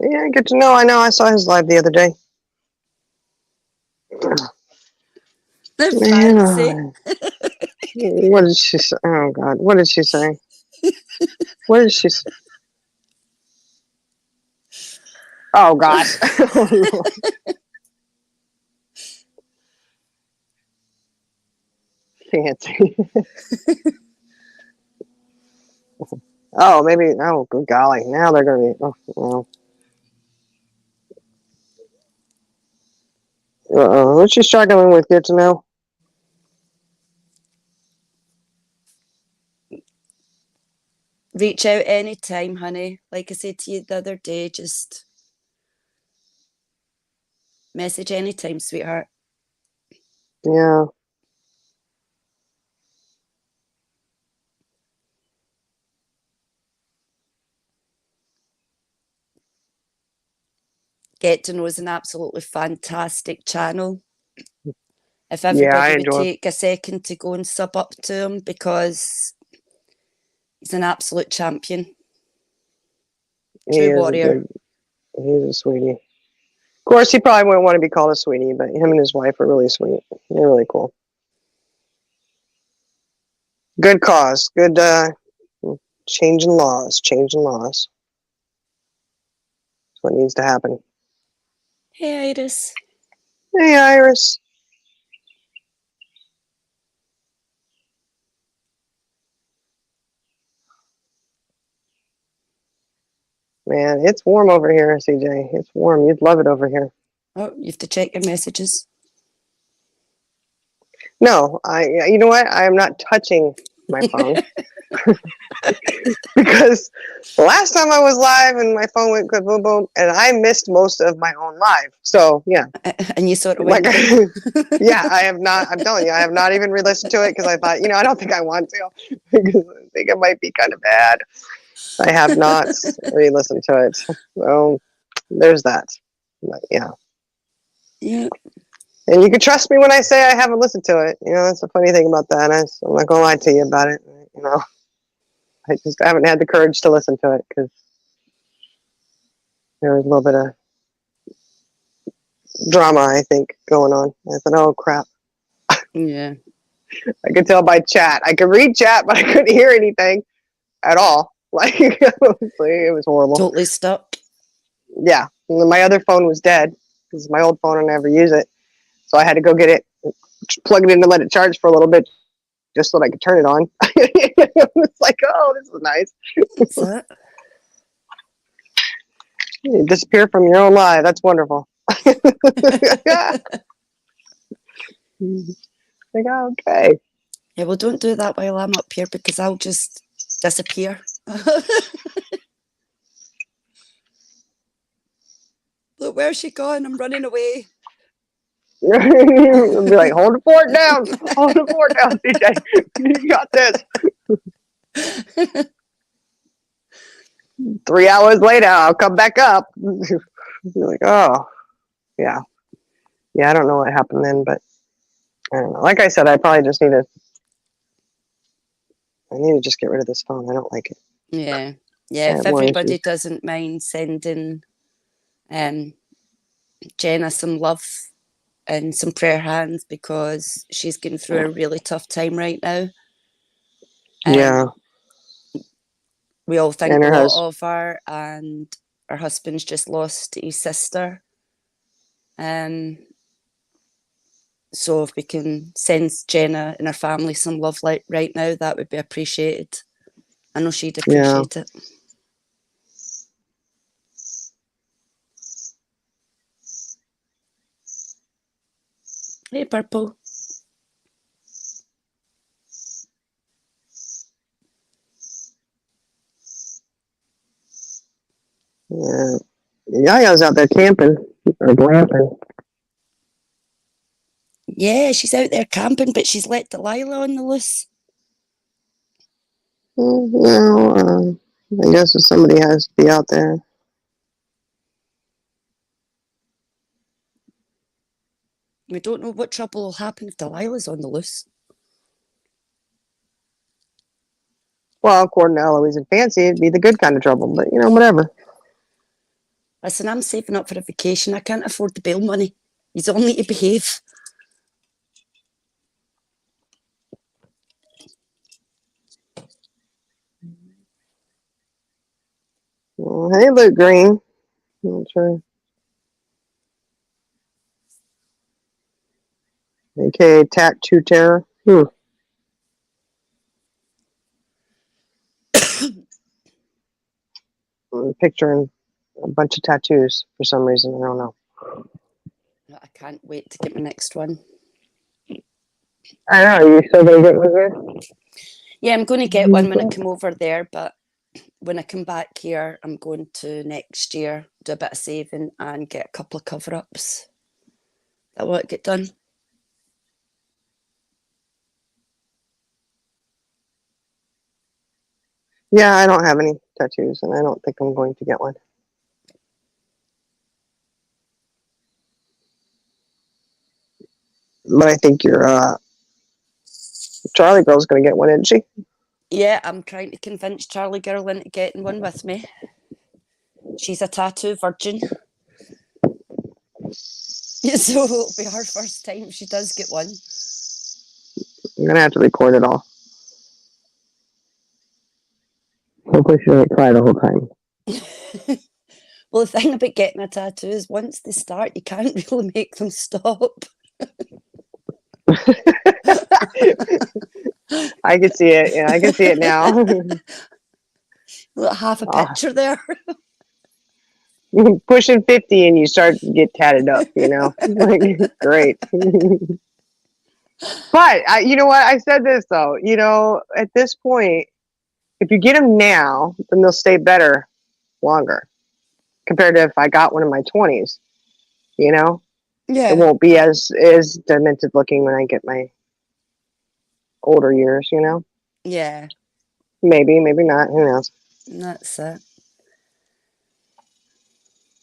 Yeah, good to know. I know. I saw his live the other day. They're fancy. Man, what did she say? Oh God, what did she say? What did she say? Oh gosh. Fancy. Oh, maybe. Oh, good golly. Now they're gonna be. Oh, well. What's she struggling with? Good to know. Reach out anytime, honey. Like I said to you the other day, just message anytime, sweetheart. Yeah. Get to Know is an absolutely fantastic channel. If Yeah, I everybody would enjoy. take a second to go and sub up to him, because he's an absolute champion. He True is a warrior. good. He's a sweetie. Of course, he probably wouldn't want to be called a sweetie, but him and his wife are really sweet. They're really cool. Good cause. Good. Changing laws. Changing laws. That's what needs to happen. Hey, Iris. Hey, Iris. Man, it's warm over here, CJ. It's warm. You'd love it over here. Oh, you have to check your messages. No, you know what? I am not touching my phone because the last time I was live and my phone went boom, boom, and I missed most of my own live. So yeah, And you sort of like, went, yeah, I have not. I'm telling you, I have not even re-listened to it because I thought, I don't think I want to because I think it might be kind of bad. I have not re-listened to it. So there's that. But, yeah. yeah. And you can trust me when I say I haven't listened to it. That's the funny thing about that. I'm not going to lie to you about it. I just haven't had the courage to listen to it because there was a little bit of drama, I think, going on. I thought, oh, crap. Yeah. I could tell by chat. I could read chat, but I couldn't hear anything at all. Like, it was horrible. Totally stuck. Yeah. And my other phone was dead because my old phone, I never use it. So I had to go get it, plug it in to let it charge for a little bit just so that I could turn it on. It was like, oh, this is nice. That's it. You disappear from your own life. That's wonderful. Like, okay. Yeah, well, don't do that while I'm up here because I'll just disappear. Look, where's she gone? I'm running away. You'll be like, hold the fort down. Hold the fort down, CJ. You got this. 3 hours later, I'll come back up. You're like, oh, yeah. Yeah, I don't know what happened then, but I don't know. Like I said, I probably just need to just get rid of this phone. I don't like it. Yeah. Yeah, if everybody doesn't mind sending Jenna some love and some prayer hands because she's going through a really tough time right now. Yeah. We all think a lot of her, and her husband's just lost his sister. So if we can send Jenna and her family some love right now, that would be appreciated. I know she'd appreciate it. Hey, Purple. Yeah. Yaya's out there camping or glamping. Yeah, she's out there camping, but she's let Delilah on the loose. Well, I guess if somebody has to be out there. We don't know what trouble will happen if Delilah's on the loose. Well, according to Eloise and Fancy, it'd be the good kind of trouble, but whatever. Listen, I'm saving up for a vacation. I can't afford the bail money. You all need to behave. Well, hey, Luke Green. Not sure. AKA Tattoo Terror. I'm picturing a bunch of tattoos for some reason. I don't know. I can't wait to get my next one. I know. You still gonna get one here? Yeah, I'm going to get one when I come over there, but when I come back here, I'm going to next year do a bit of saving and get a couple of cover-ups. That will get done. Yeah, I don't have any tattoos, and I don't think I'm going to get one. But I think your Charlie girl's going to get one, isn't she? Yeah, I'm trying to convince Charlie girl into getting one with me. She's a tattoo virgin. So it'll be her first time she does get one. I'm going to have to record it all. Hopefully she doesn't cry the whole time. Well, the thing about getting a tattoo is once they start, you can't really make them stop. I can see it. Yeah, I can see it now. Half a picture there. Pushing 50 and you start to get tatted up, you know? Like, great. But you know what? I said this though, you know, at this point, if you get them now, then they'll stay better longer compared to if I got one in my 20s, you know? Yeah. It won't be as demented looking when I get my older years, you know? Yeah. Maybe not. Who knows? That's it.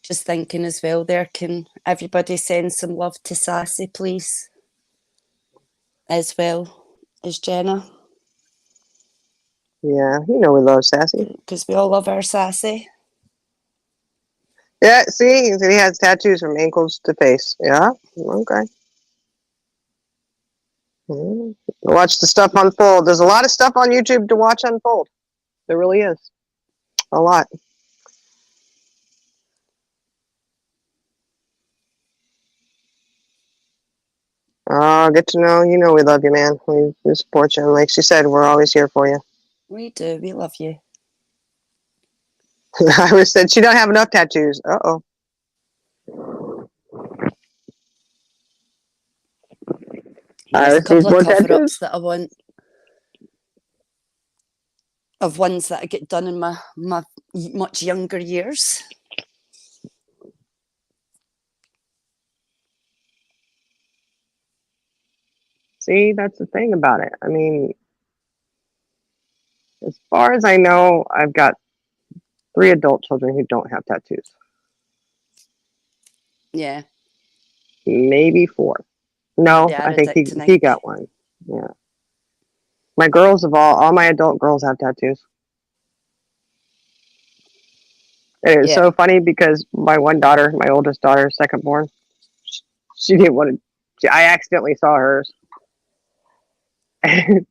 Just thinking as well there, can everybody send some love to Sassy, please? As well as Jenna. Yeah, you know we love Sassy. Because we all love our Sassy. Yeah, see, he has tattoos from ankles to face. Yeah, okay. Watch the stuff unfold. There's a lot of stuff on YouTube to watch unfold. There really is. A lot. Get to know. You know we love you, man. We support you. And like she said, we're always here for you. We do. We love you. Iris said she don't have enough tattoos. Uh-oh. There's a couple of cover-ups tattoos that I want. Of ones that I get done in my much younger years. See, that's the thing about it. I mean, as far as I know, I've got 3 adult children who don't have tattoos. Yeah. Maybe 4. No, I think he got one. Yeah. My girls have all my adult girls have tattoos. And it was so funny because my one daughter, my oldest daughter, second born, she didn't want to. I accidentally saw hers. It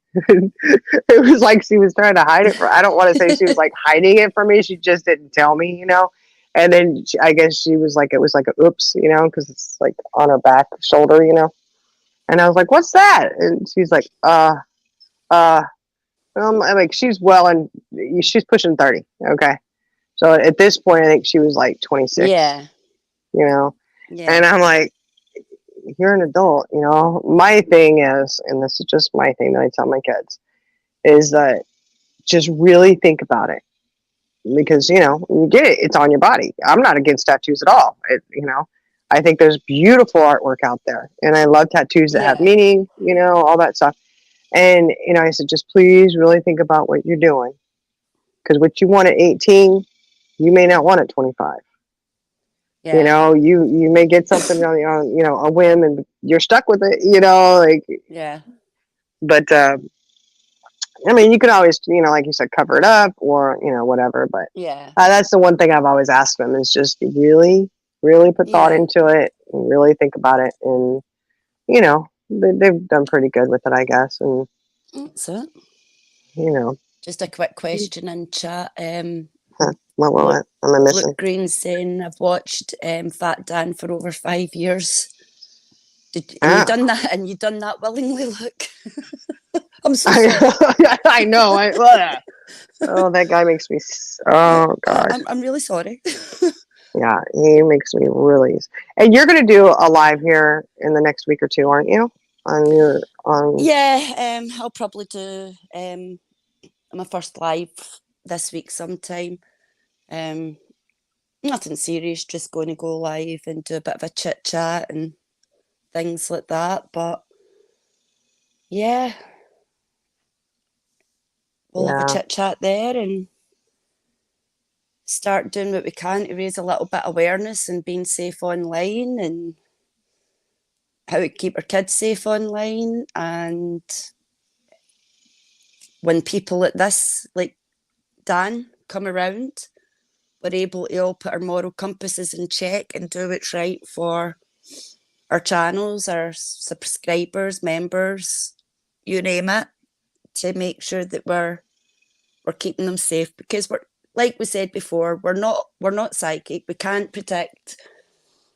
was like she was trying to hide it. I don't want to say she was like hiding it from me. She just didn't tell me, you know. And then I guess she was like, it was like a oops, you know, because it's like on her back shoulder, you know. And I was like, "What's that?" And she's like, I'm like, she's pushing 30. Okay. So at this point, I think she was like 26. Yeah. You know? Yeah. And I'm like, you're an adult, you know? My thing is, and this is just my thing that I tell my kids, is that just really think about it. Because, you know, you get it, it's on your body. I'm not against tattoos at all. You know, I think there's beautiful artwork out there. And I love tattoos that have meaning, you know, all that stuff. And, you know, I said, just please really think about what you're doing. Because what you want at 18, you may not want at 25. Yeah. You know, you may get something on, you know, a whim and you're stuck with it, you know, like. Yeah. But, I mean, you could always, like you said, cover it up or, whatever. But Yeah. that's the one thing I've always asked them is just really, really put thought Yeah. into it and really think about it. And, they've done pretty good with it, I guess. And, That's it. you Just a quick question in chat. what am I missing? Luke Green saying, I've watched Fat Dan for over 5 years. And you done that, and you done that willingly, Luke. I'm so sorry. I know. Oh, that guy makes me. Oh God. I'm really sorry. Yeah, he makes me really. And you're gonna do a live here in the next week or two, aren't you? Yeah, I'll probably do my first live this week sometime. Nothing serious, just going to go live and do a bit of a chit chat and things like that. But yeah, we'll have a chit chat there and start doing what we can to raise a little bit of awareness and being safe online and how to keep our kids safe online. And when people like this, like Dan, come around, we're able to all put our moral compasses in check and do what's right for our channels, our subscribers, members, you name it, to make sure that we're keeping them safe. Because we're, like we said before, we're not psychic. We can't predict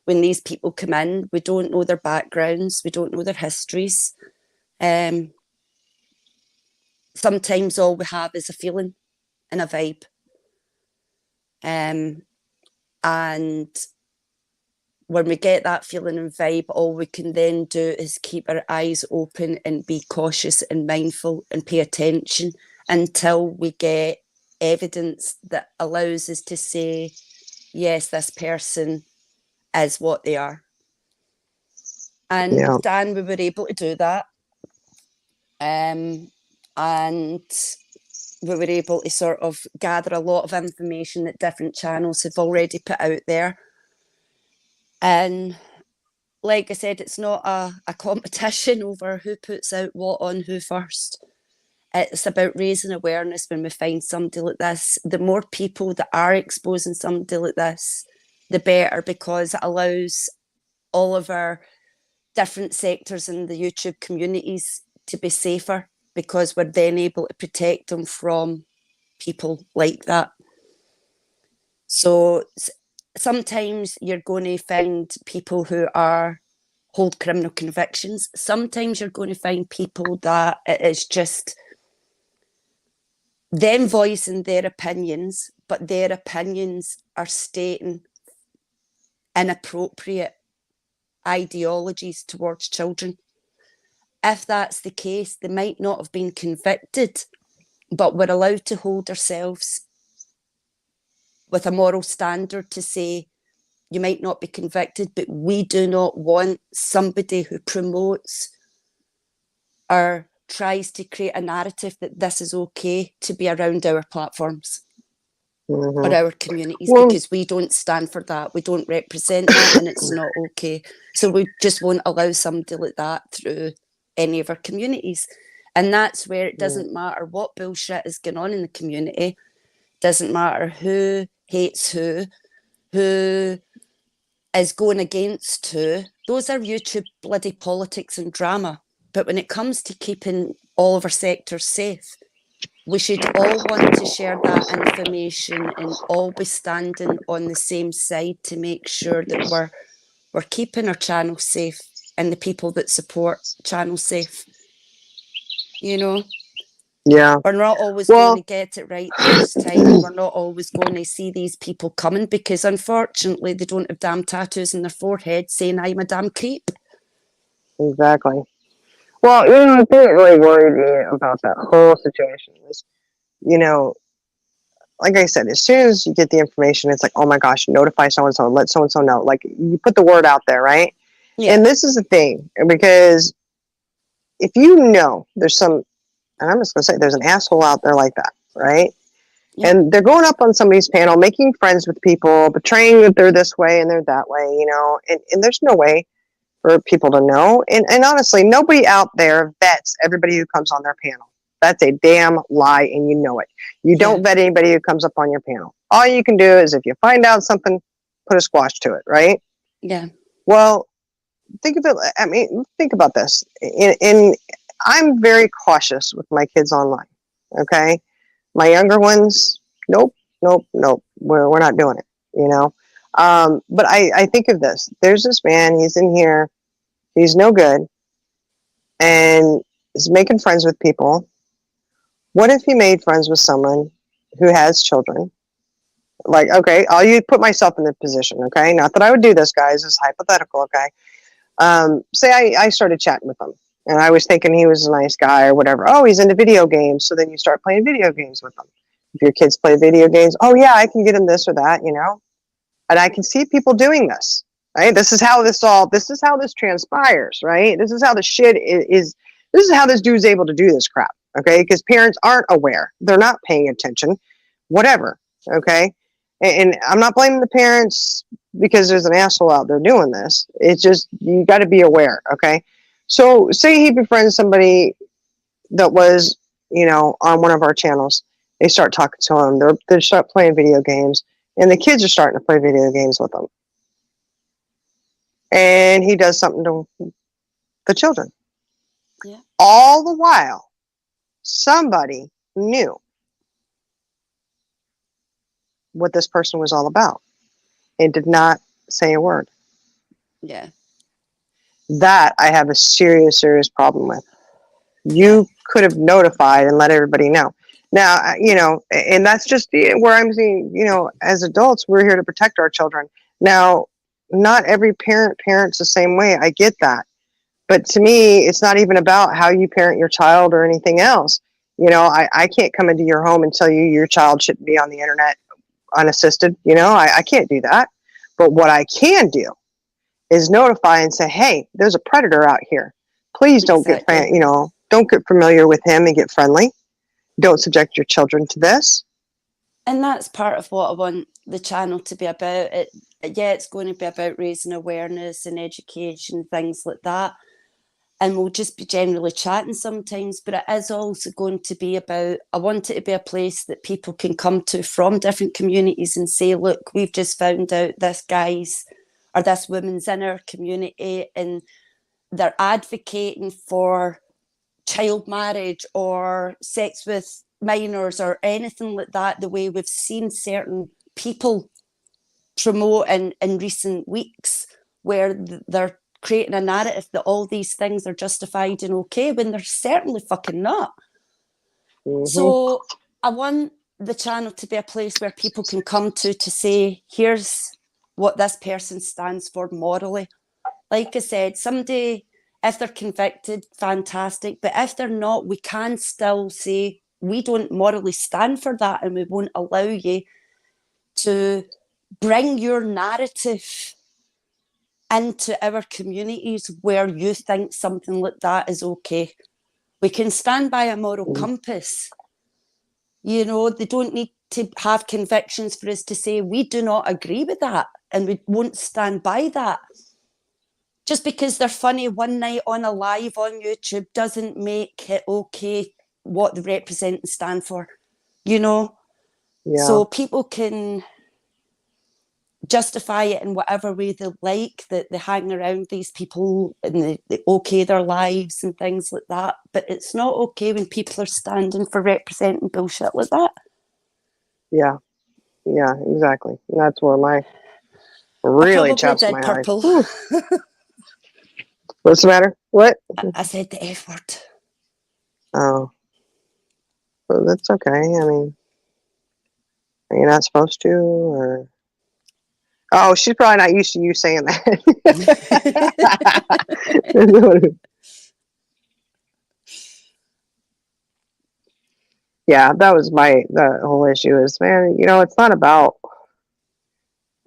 when these people come in. We don't know their backgrounds. We don't know their histories. Sometimes all we have is a feeling and a vibe. And when we get that feeling and vibe, all we can then do is keep our eyes open and be cautious and mindful and pay attention until we get evidence that allows us to say, yes, this person is what they are. And with Dan, we were able to do that. And we were able to sort of gather a lot of information that different channels have already put out there. And like I said, it's not a competition over who puts out what on who first. It's about raising awareness when we find somebody like this. The more people that are exposing somebody like this, the better, because it allows all of our different sectors in the YouTube communities to be safer, because we're then able to protect them from people like that. So sometimes you're going to find people who hold criminal convictions. Sometimes you're going to find people that it is just them voicing their opinions, but their opinions are stating inappropriate ideologies towards children. If that's the case, they might not have been convicted, but we're allowed to hold ourselves with a moral standard to say, you might not be convicted, but we do not want somebody who promotes or tries to create a narrative that this is okay to be around our platforms or our communities, because we don't stand for that. We don't represent that, and it's not okay. So we just won't allow somebody like that through any of our communities. And that's where it doesn't matter what bullshit is going on in the community. Doesn't matter who hates who is going against who. Those are YouTube bloody politics and drama. But when it comes to keeping all of our sectors safe, we should all want to share that information and all be standing on the same side to make sure that we're keeping our channel safe and the people that support channel safe. You know? Yeah. We're not always going to get it right the first time, and we're not always going to see these people coming, because unfortunately they don't have damn tattoos in their forehead saying I'm a damn creep. Exactly. Well, the thing that really worried me about that whole situation was, like I said, as soon as you get the information, it's like, oh my gosh, notify so-and-so, let so-and-so know. Like, you put the word out there, right? Yeah. And this is the thing, because if you know there's some, and I'm just going to say, there's an asshole out there like that, right? Yeah. And they're going up on somebody's panel, making friends with people, betraying that they're this way and they're that way, and there's no way for people to know. And honestly, nobody out there vets everybody who comes on their panel. That's a damn lie, and you know it. You don't vet anybody who comes up on your panel. All you can do is if you find out something, put a squash to it, right? Yeah. Well, think of it. I mean, think about this. I'm very cautious with my kids online. Okay, my younger ones, nope, nope, nope. We're not doing it. You know. But I think of this. There's this man. He's in here. He's no good, and is making friends with people. What if he made friends with someone who has children? Like, okay, I'll you put myself in the position. Okay, not that I would do this, guys. It's hypothetical. Okay. Say I started chatting with him and I was thinking he was a nice guy or whatever. Oh, he's into video games. So then you start playing video games with him. If your kids play video games, oh yeah, I can get him this or that, you know? And I can see people doing this, right? This is how this transpires, right? This is how the shit this is how this dude's able to do this crap, okay? Because parents aren't aware. They're not paying attention, whatever, okay? And I'm not blaming the parents because there's an asshole out there doing this. It's just, you got to be aware, okay? So say he befriends somebody that was, you know, on one of our channels. They start talking to him. They start playing video games, and the kids are starting to play video games with them. And he does something to the children. Yeah. All the while, somebody knew what this person was all about and did not say a word. Yeah. That I have a serious, serious problem with. You could have notified and let everybody know. Now, you know, and that's just where I'm seeing, you know, as adults, we're here to protect our children. Now, not every parents the same way. I get that. But to me, it's not even about how you parent your child or anything else. You know, I can't come into your home and tell you your child shouldn't be on the internet unassisted. You know, I can't do that. But what I can do is notify and say, hey, there's a predator out here. Please don't don't get familiar with him and get friendly. Don't subject your children to this. And that's part of what I want the channel to be about. It's going to be about raising awareness and education, things like that. And we'll just be generally chatting sometimes, but it is also going to be about, I want it to be a place that people can come to from different communities and say, look, we've just found out this guy's or this woman's in our community and they're advocating for child marriage or sex with minors or anything like that, the way we've seen certain people promote in recent weeks, where they're creating a narrative that all these things are justified and okay when they're certainly fucking not. Mm-hmm. So I want the channel to be a place where people can come to say, here's what this person stands for morally. Like I said, somebody, if they're convicted, fantastic. But if they're not, we can still say, we don't morally stand for that and we won't allow you to bring your narrative into our communities where you think something like that is okay. We can stand by a moral compass. You know, they don't need to have convictions for us to say we do not agree with that and we won't stand by that. Just because they're funny one night on a live on YouTube doesn't make it okay what they represent and stand for, you know? Yeah. So people can justify it in whatever way they like, that they hang around these people and they okay their lives and things like that. But it's not okay when people are standing for representing bullshit like that. Yeah. Yeah, exactly. That's where my really chaps my purple. What's the matter? What? I said the F word. Oh. Well, that's okay. I mean, are you not supposed to, or? Oh, she's probably not used to you saying that. Yeah, that was the whole issue is, man, you know, it's not about,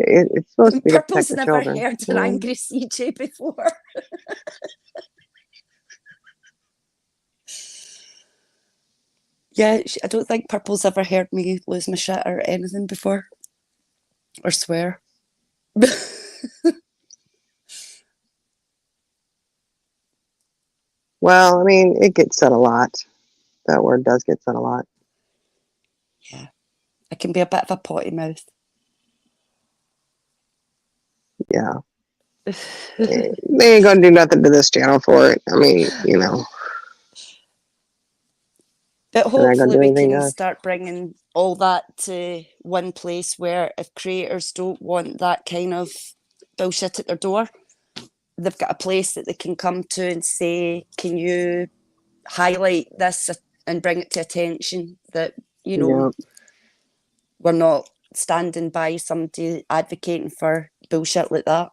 it's supposed to be to protect the children. Purple's never heard an angry CJ before. Yeah, I don't think Purple's ever heard me lose my shit or anything before. Or swear. Well, I mean, it gets said a lot. That word does get said a lot. Yeah. I can be a bit of a potty mouth. Yeah. They ain't gonna do nothing to this channel for it. I mean, you know. But They're not gonna hopefully do we anything can to us. start bringing all that to one place where if creators don't want that kind of bullshit at their door, they've got a place that they can come to and say, can you highlight this and bring it to attention that, you know, Yeah. we're not standing by somebody advocating for bullshit like that.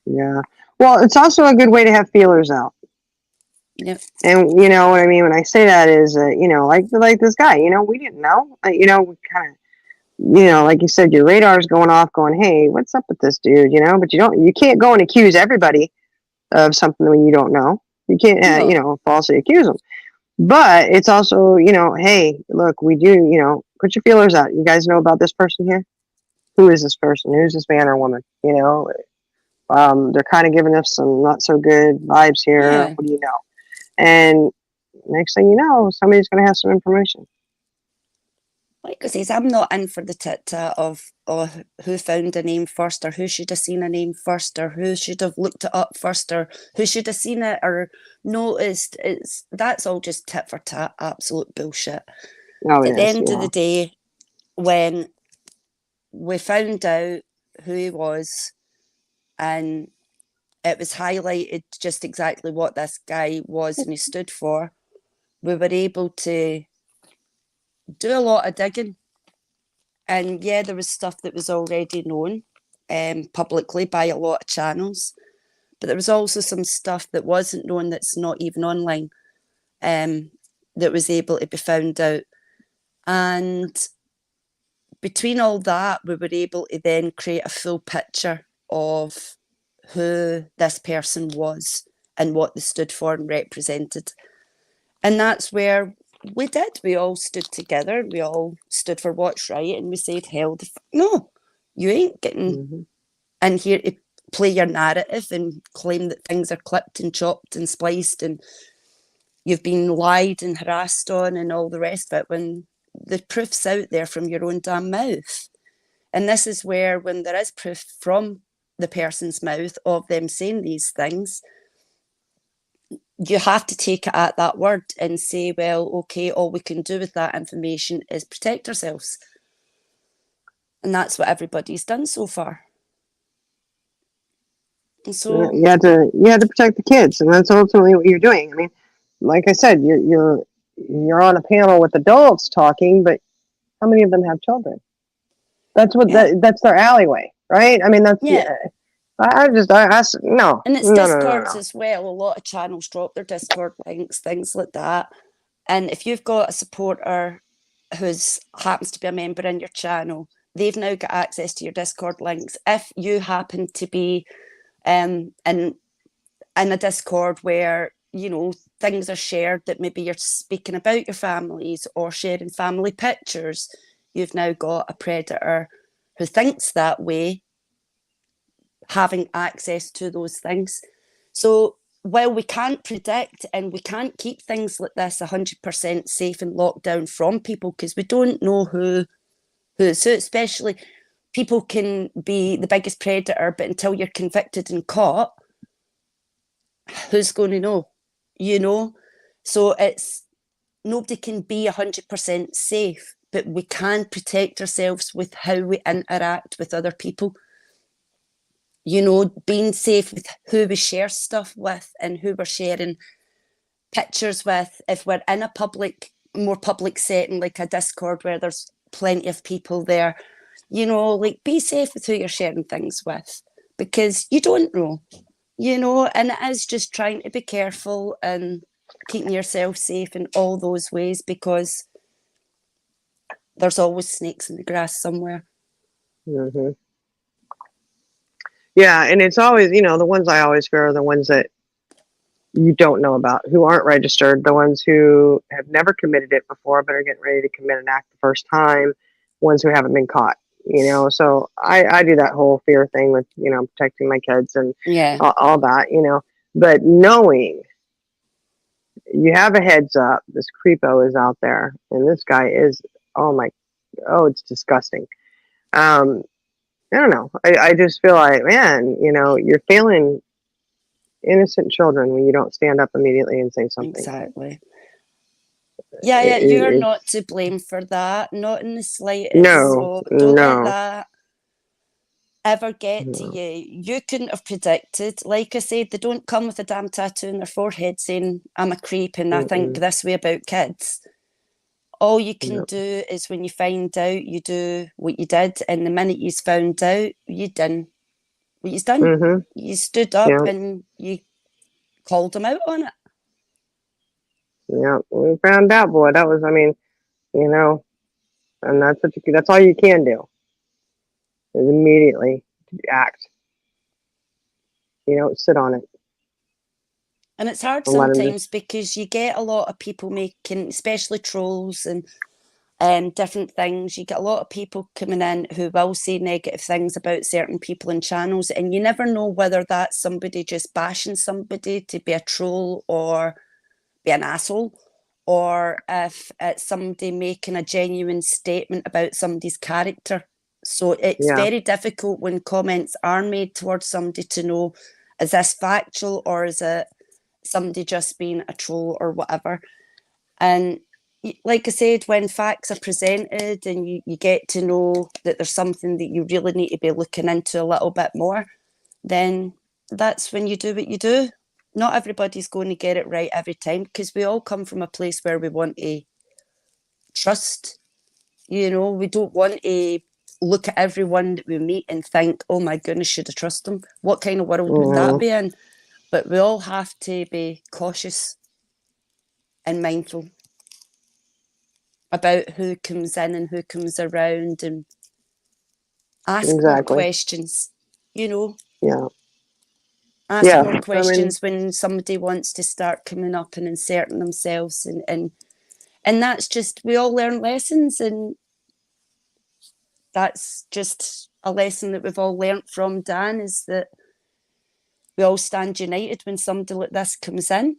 Yeah. Well, it's also a good way to have feelers out. Yep. And you know what I mean when I say that is, you know, like this guy. You know, we didn't know. You know, we kind of, you know, like you said, your radar's going off, going, "Hey, what's up with this dude?" You know, but you can't go and accuse everybody of something when you don't know. You can't, No. you know, falsely accuse them. But it's also, you know, hey, look, we do, you know, put your feelers out. You guys know about this person here? Who is this person? Who's this man or woman? You know, they're kind of giving us some not so good vibes here. Yeah. What do you know? And next thing you know, somebody's going to have some information. Like I says, I'm not in for the tit-tat of who found a name first, or who should have seen a name first, or who should have looked it up first, or who should have seen it or noticed. That's all just tit for tat, absolute bullshit. Oh, At the yes, end yeah. of the day, when we found out who he was and it was highlighted just exactly what this guy was and he stood for, we were able to do a lot of digging. And yeah, there was stuff that was already known publicly by a lot of channels, but there was also some stuff that wasn't known that's not even online that was able to be found out. And between all that, we were able to then create a full picture of who this person was and what they stood for and represented. And that's where we did. We all stood together. We all stood for what's right. And we said, hell, no, you ain't getting in here to play your narrative and claim that things are clipped and chopped and spliced and you've been lied and harassed on and all the rest of it when the proof's out there from your own damn mouth. And this is where, when there is proof from the person's mouth of them saying these things, you have to take it at that word and say, well, okay, all we can do with that information is protect ourselves. And that's what everybody's done so far. And so You had to protect the kids, and that's ultimately what you're doing. I mean, like I said, you're on a panel with adults talking, but how many of them have children? That's what that's their alleyway, right? I mean, that's I no. And it's No, Discords no. as well. A lot of channels drop their Discord links, things like that. And if you've got a supporter who's happens to be a member in your channel, they've now got access to your Discord links. If you happen to be in a Discord where, you know, things are shared that maybe you're speaking about your families or sharing family pictures, you've now got a predator who thinks that way, having access to those things. So while we can't predict and we can't keep things like this 100% safe and locked down from people because we don't know who, so especially people can be the biggest predator, but until you're convicted and caught, who's going to know, you know? So it's, nobody can be 100% safe, but we can protect ourselves with how we interact with other people. You know, being safe with who we share stuff with and who we're sharing pictures with. If we're in a more public setting, like a Discord where there's plenty of people there, you know, like be safe with who you're sharing things with because you don't know, you know, and it is just trying to be careful and keeping yourself safe in all those ways because there's always snakes in the grass somewhere. Mm-hmm. Yeah, and it's always, you know, the ones I always fear are the ones that you don't know about, who aren't registered, the ones who have never committed it before but are getting ready to commit an act the first time, ones who haven't been caught, you know. So I do that whole fear thing with, you know, protecting my kids and all that, you know. But knowing, you have a heads up. This creepo is out there, and this guy is, it's disgusting. I don't know. I just feel like, man, you're failing innocent children when you don't stand up immediately and say something. Exactly. Yeah, you're not to blame for that, not in the slightest. No, so don't let no. that ever get to you. You couldn't have predicted. Like I said, they don't come with a damn tattoo on their forehead saying, I'm a creep and I think this way about kids. All you can do is when you find out, you do what you did, and the minute you found out, you done what you've done. You stood up and you called them out on it. Yeah, we found out, boy. That was, and that's all you can do. Is immediately act. Sit on it. And it's hard sometimes because you get a lot of people making, especially trolls and different things. You get a lot of people coming in who will say negative things about certain people and channels, and you never know whether that's somebody just bashing somebody to be a troll or be an asshole, or if it's somebody making a genuine statement about somebody's character. So it's very difficult when comments are made towards somebody to know, is this factual or is it somebody just being a troll or whatever. And like I said, when facts are presented and you get to know that there's something that you really need to be looking into a little bit more, then that's when you do what you do. Not everybody's going to get it right every time, because we all come from a place where we want to trust. We don't want to look at everyone that we meet and think, oh my goodness, should I trust them? What kind of world would that be in? But we all have to be cautious and mindful about who comes in and who comes around, and ask more questions, Yeah. Ask more questions when somebody wants to start coming up and inserting themselves, and that's just, we all learn lessons, and that's just a lesson that we've all learnt from Dan, is that we all stand united when somebody like this comes in.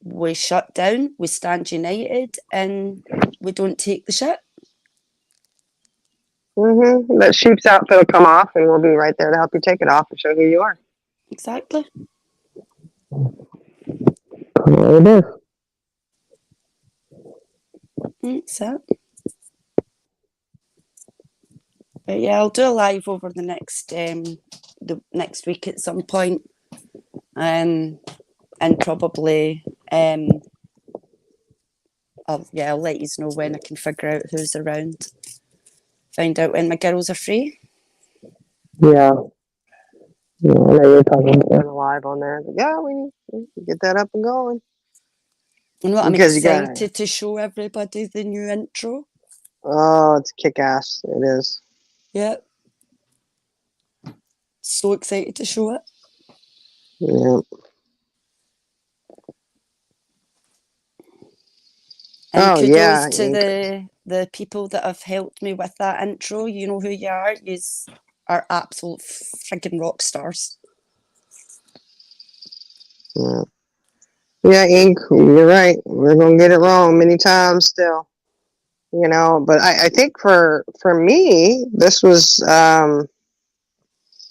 We shut down, we stand united, and we don't take the shit. That sheep's outfit will come off, and we'll be right there to help you take it off and show who you are. Exactly. There it is. That's it. But yeah, I'll do a live over the next week at some point, and probably I'll let you know when I can figure out who's around. Find out when my girls are free. Yeah. I know you're talking about live on there. Yeah, we need to get that up and going. And what I'm excited to show everybody the new intro. Oh, it's kick-ass. It is. Yeah. So excited to show it. Yeah. And kudos to the people that have helped me with that intro. You know who you are. You are absolute friggin' rock stars. Yeah. Yeah, Ink, you're right. We're going to get it wrong many times still. But I think for me, this was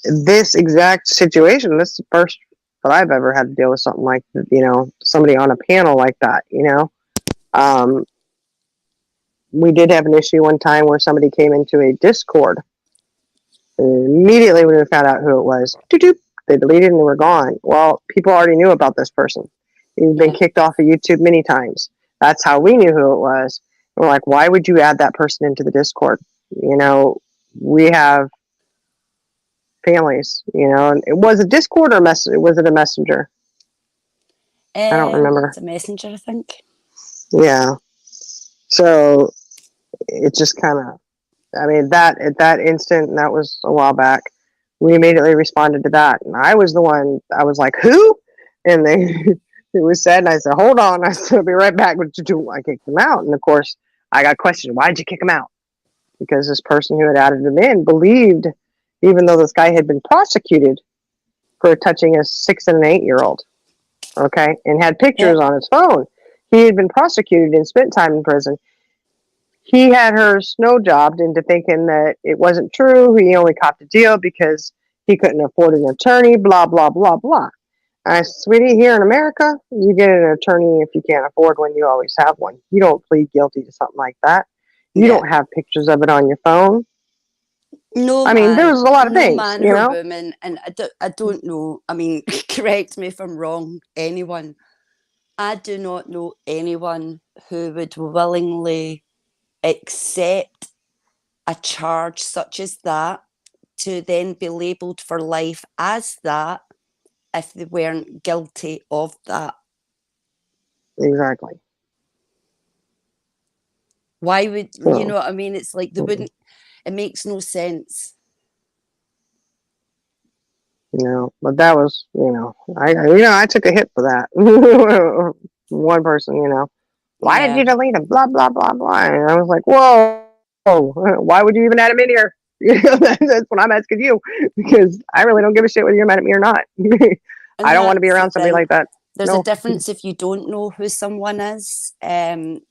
this exact situation. This is the first that I've ever had to deal with something like, somebody on a panel like that, we did have an issue one time where somebody came into a Discord. Immediately when we found out who it was, they deleted and they were gone. Well, people already knew about this person. He's been kicked off of YouTube many times. That's how we knew who it was. And we're like, why would you add that person into the Discord? We have families, and it was a Discord or was it a messenger? I don't remember. It's a messenger, I think. Yeah. So it just kind of, that at that instant, and that was a while back, we immediately responded to that. And I was the one, I was like, who? And it was said, and I said, hold on. I said, I'll be right back. I kicked them out. And of course, I got questioned, why'd you kick them out? Because this person who had added them in believed, even though this guy had been prosecuted for touching a 6 and an 8-year-old, okay, and had pictures on his phone, he had been prosecuted and spent time in prison. He had her snow jobbed into thinking that it wasn't true. He only copped a deal because he couldn't afford an attorney, blah, blah, blah, blah. I said, sweetie, here in America, you get an attorney if you can't afford one. You always have one. You don't plead guilty to something like that. You Yeah. don't have pictures of it on your phone. No I mean, man, there was a lot of no things, man you or know? woman, and I don't know. I mean, correct me if I'm wrong, anyone. I do not know anyone who would willingly accept a charge such as that to then be labelled for life as that if they weren't guilty of that. Exactly. Why would, you So, know what I mean? It's like they wouldn't, it makes no sense. but that was, I took a hit for that. One person, why did Yeah. you delete him? Blah, blah, blah, blah. And I was like, whoa, why would you even add him in here? That's what I'm asking you, because I really don't give a shit whether you're mad at me or not. And I don't want to be that's the around somebody thing. like that. There's a No. difference if you don't know who someone is, and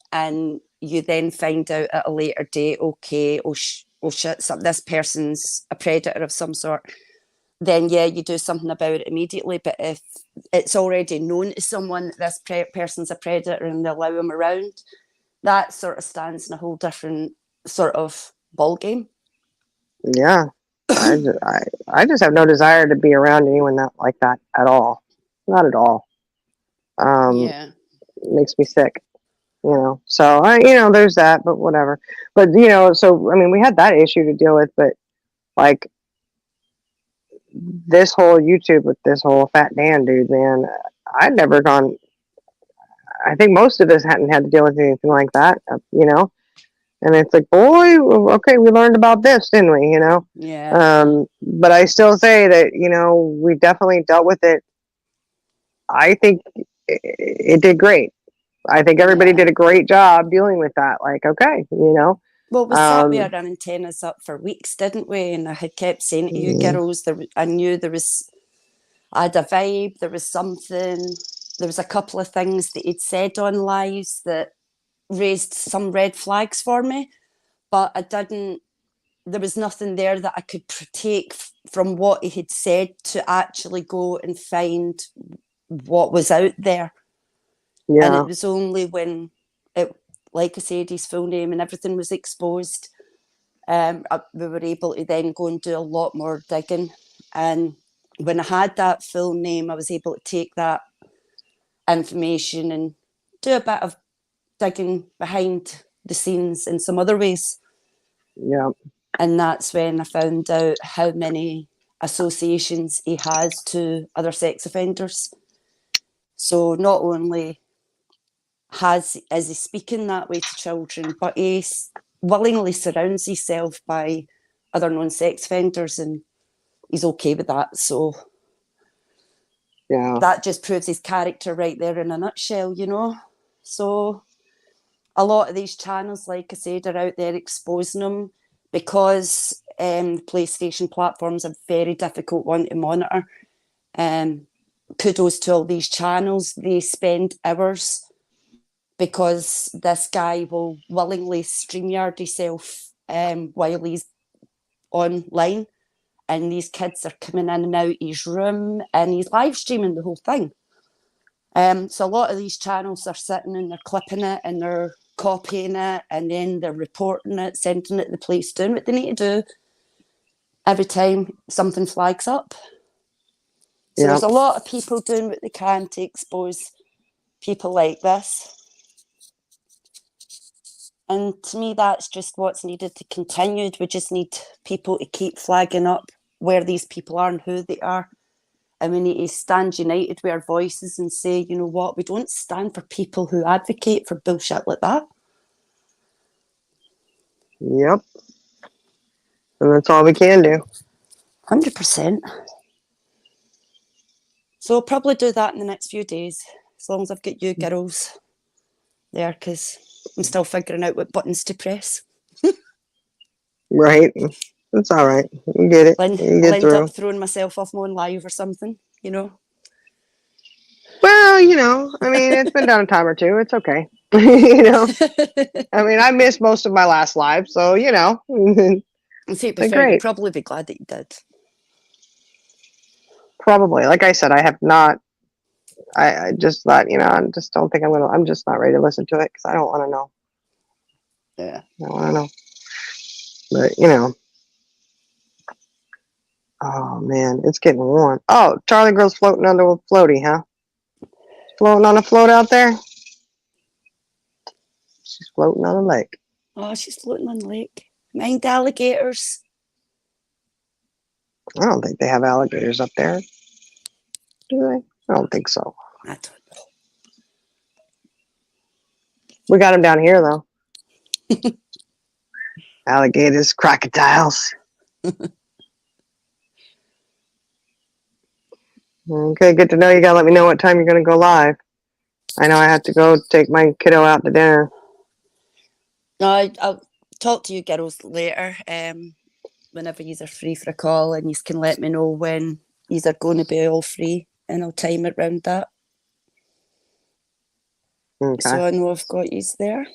you then find out at a later date, okay, oh shit, this person's a predator of some sort. Then yeah, you do something about it immediately. But if it's already known to someone that this person's a predator and they allow him around, that sort of stands in a whole different sort of ball game. Yeah. I just have no desire to be around anyone that like that at all. Not at all. Yeah. It makes me sick. So there's that, but whatever. But so I mean, we had that issue to deal with, but like this whole YouTube with this whole Fat Dan dude, man, I'd never gone. I think most of us hadn't had to deal with anything like that. And it's like, boy, okay, we learned about this, didn't we? Yeah. But I still say that we definitely dealt with it. I think it did great. I think everybody Yeah. did a great job dealing with that. Like, okay. Well, we sat with our antennas up for weeks, didn't we? And I had kept saying to you girls, I knew I had a vibe, there was something, there was a couple of things that he'd said on lives that raised some red flags for me, but there was nothing there that I could take from what he had said to actually go and find what was out there. Yeah. And it was only when like I said, his full name and everything was exposed, we were able to then go and do a lot more digging. And when I had that full name, I was able to take that information and do a bit of digging behind the scenes in some other ways. Yeah. And that's when I found out how many associations he has to other sex offenders. So not only is he speaking that way to children, but he willingly surrounds himself by other known sex offenders, and he's okay with that. So Yeah. that just proves his character right there in a nutshell, So a lot of these channels, like I said, are out there exposing them because PlayStation platform's a very difficult one to monitor. Kudos to all these channels. They spend hours because this guy will willingly StreamYard himself while he's online, and these kids are coming in and out his room, and he's live streaming the whole thing. So a lot of these channels are sitting and they're clipping it and they're copying it, and then they're reporting it, sending it to the police, doing what they need to do every time something flags up. So there's a lot of people doing what they can to expose people like this. And to me, that's just what's needed to continue. We just need people to keep flagging up where these people are and who they are. And we need to stand united with our voices and say, you know what, we don't stand for people who advocate for bullshit like that. Yep. And that's all we can do. 100%. So I'll probably do that in the next few days, as long as I've got you girls there, because I'm still figuring out what buttons to press. Right. It's all right. You get it. I'll You get end through. up throwing myself off my own live or something, Well, I mean, it's been done a time or two. It's okay. I mean, I missed most of my last life, so I say it'd be but fair, you'd great. probably be glad that you did. Probably, like I said, I have not. I just thought, I just don't think I'm just not ready to listen to it because I don't want to know. Yeah. I don't want to know. But oh man, it's getting warm. Oh, Charlie girl's floating under a floaty, huh? Floating on a float out there. She's floating on a lake. Oh, she's floating on the lake. Mind alligators. I don't think they have alligators up there, do they? I don't think so. I don't know. We got them down here though. Alligators, crocodiles. Okay, good to know. You gotta let me know what time you're gonna go live. I know I have to go take my kiddo out to dinner. No, I'll talk to you girls later. Whenever you are free for a call, and you can let me know when you are going to be all free, and I'll time it around that. Okay. So I know I've got you there.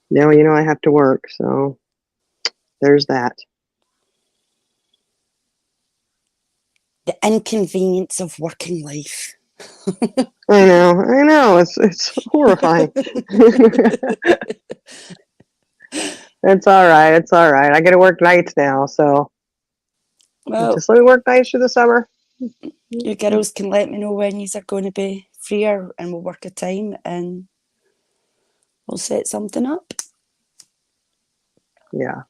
No, I have to work, so there's that. The inconvenience of working life. I know. It's horrifying. It's all right. It's all right. I got to work nights now, so Well, just let me work nights through the summer. you girls can let me know when you are going to be freer, and we'll work a time, and we'll set something up. Yeah.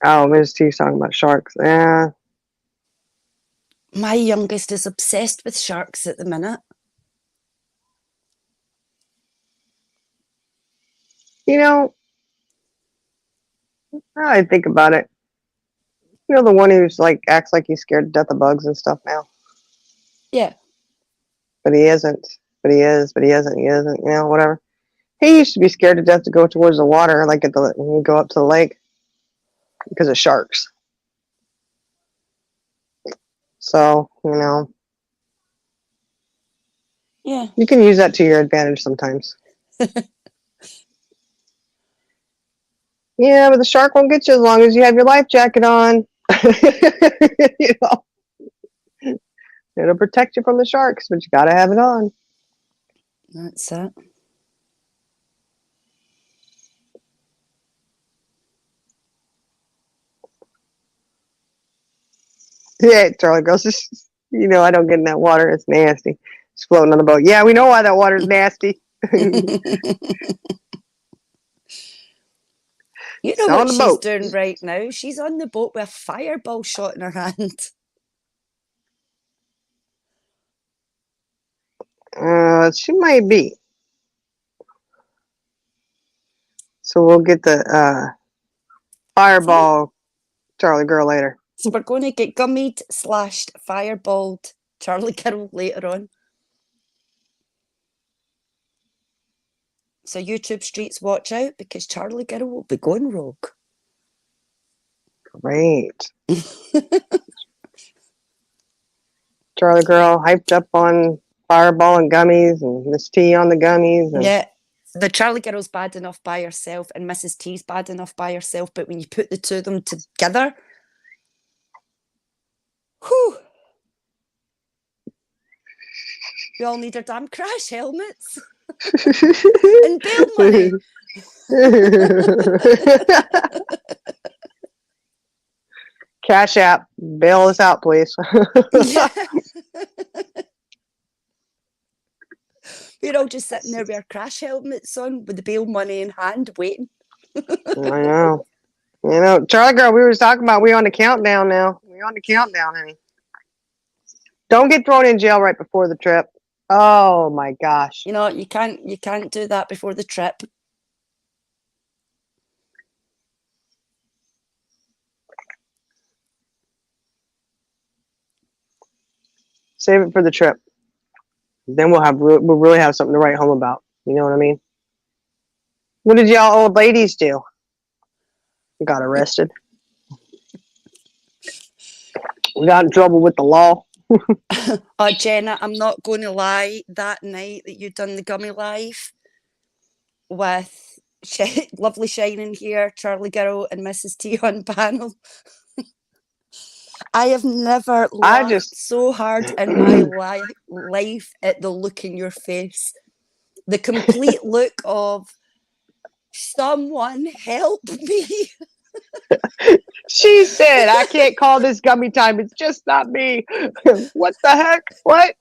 Oh, Ms. T's talking about sharks. Yeah. My youngest is obsessed with sharks at the minute. I think about it. The one who's like acts like he's scared to death of bugs and stuff now. Yeah. But he isn't. But he is. But he isn't. He isn't. Whatever. He used to be scared to death to go towards the water, like when you go up to the lake, because of sharks. So Yeah. you can use that to your advantage sometimes. Yeah, but the shark won't get you as long as you have your life jacket on. It'll protect you from the sharks, but you gotta have it on. That's it. Yeah, Charlie goes, I don't get in that water. It's nasty. It's floating on the boat. Yeah, we know why that water's nasty. You know what she's doing right now? She's on the boat with a fireball shot in her hand. She might be. So we'll get the fireball Charlie girl later. So we're going to get gummied / fireballed Charlie girl later on. So YouTube streets, watch out, because Charlie girl will be going rogue. Great. Charlie girl hyped up on fireball and gummies, and Miss T on the gummies. And yeah, the Charlie girl's bad enough by herself, and Mrs. T's bad enough by herself, but when you put the two of them together, whew, we all need our damn crash helmets and bail money. Cash app, bail us out, please. Yeah. We're all just sitting there with our crash helmets on, with the bail money in hand, waiting. I know. Charlie girl, we were talking about we on the countdown now. We're on the countdown, honey. Don't get thrown in jail right before the trip. Oh my gosh. You can't do that before the trip. Save it for the trip. Then we'll really have something to write home about. You know what I mean? What did y'all old ladies do? Got arrested. We got in trouble with the law. Jenna, I'm not going to lie. That night that you done the gummy live with lovely Shining here, Charlie Girl, and Mrs. T on panel, I have never I laughed just so hard in my life at the look in your face. The complete look of someone help me. She said, I can't call this gummy time. It's just not me. What the heck? What?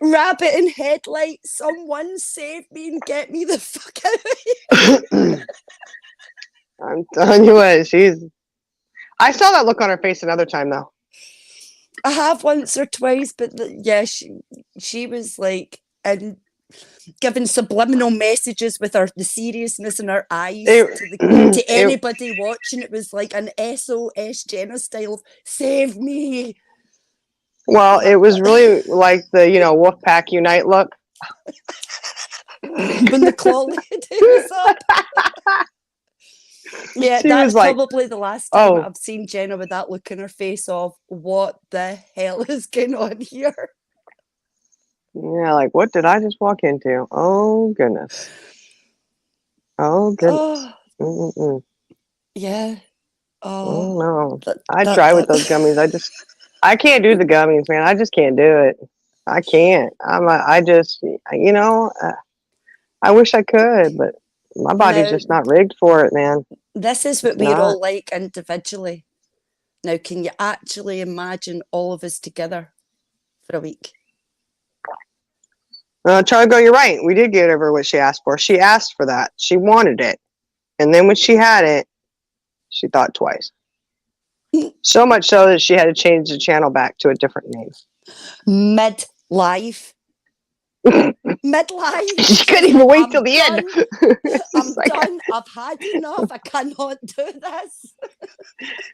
Rabbit in headlights. Someone save me and get me the fuck out of here. I'm telling you what, I saw that look on her face another time though. I have once or twice, but yeah, she was like, and giving subliminal messages with the seriousness in her eyes to anybody watching. It was like an SOS Jenna style of save me. Well, it was really like the, Wolfpack Unite look. When the claw was up. Yeah, that's probably the last time I've seen Jenna with that look in her face of what the hell is going on here. Yeah, like what did I just walk into? Oh goodness. Oh goodness. Oh, yeah. Oh no. I try with those gummies. I can't do the gummies, man. I just can't do it. I can't. I wish I could, but my body's just not rigged for it, man. This is what we're all like individually. Now, can you actually imagine all of us together for a week? Charlie Girl, you're right. We did get over what she asked for. She asked for that. She wanted it. And then when she had it, she thought twice. So much so that she had to change the channel back to a different name. Midlife. Midlife. She couldn't even wait till the end. I'm done. I've had enough. I cannot do this.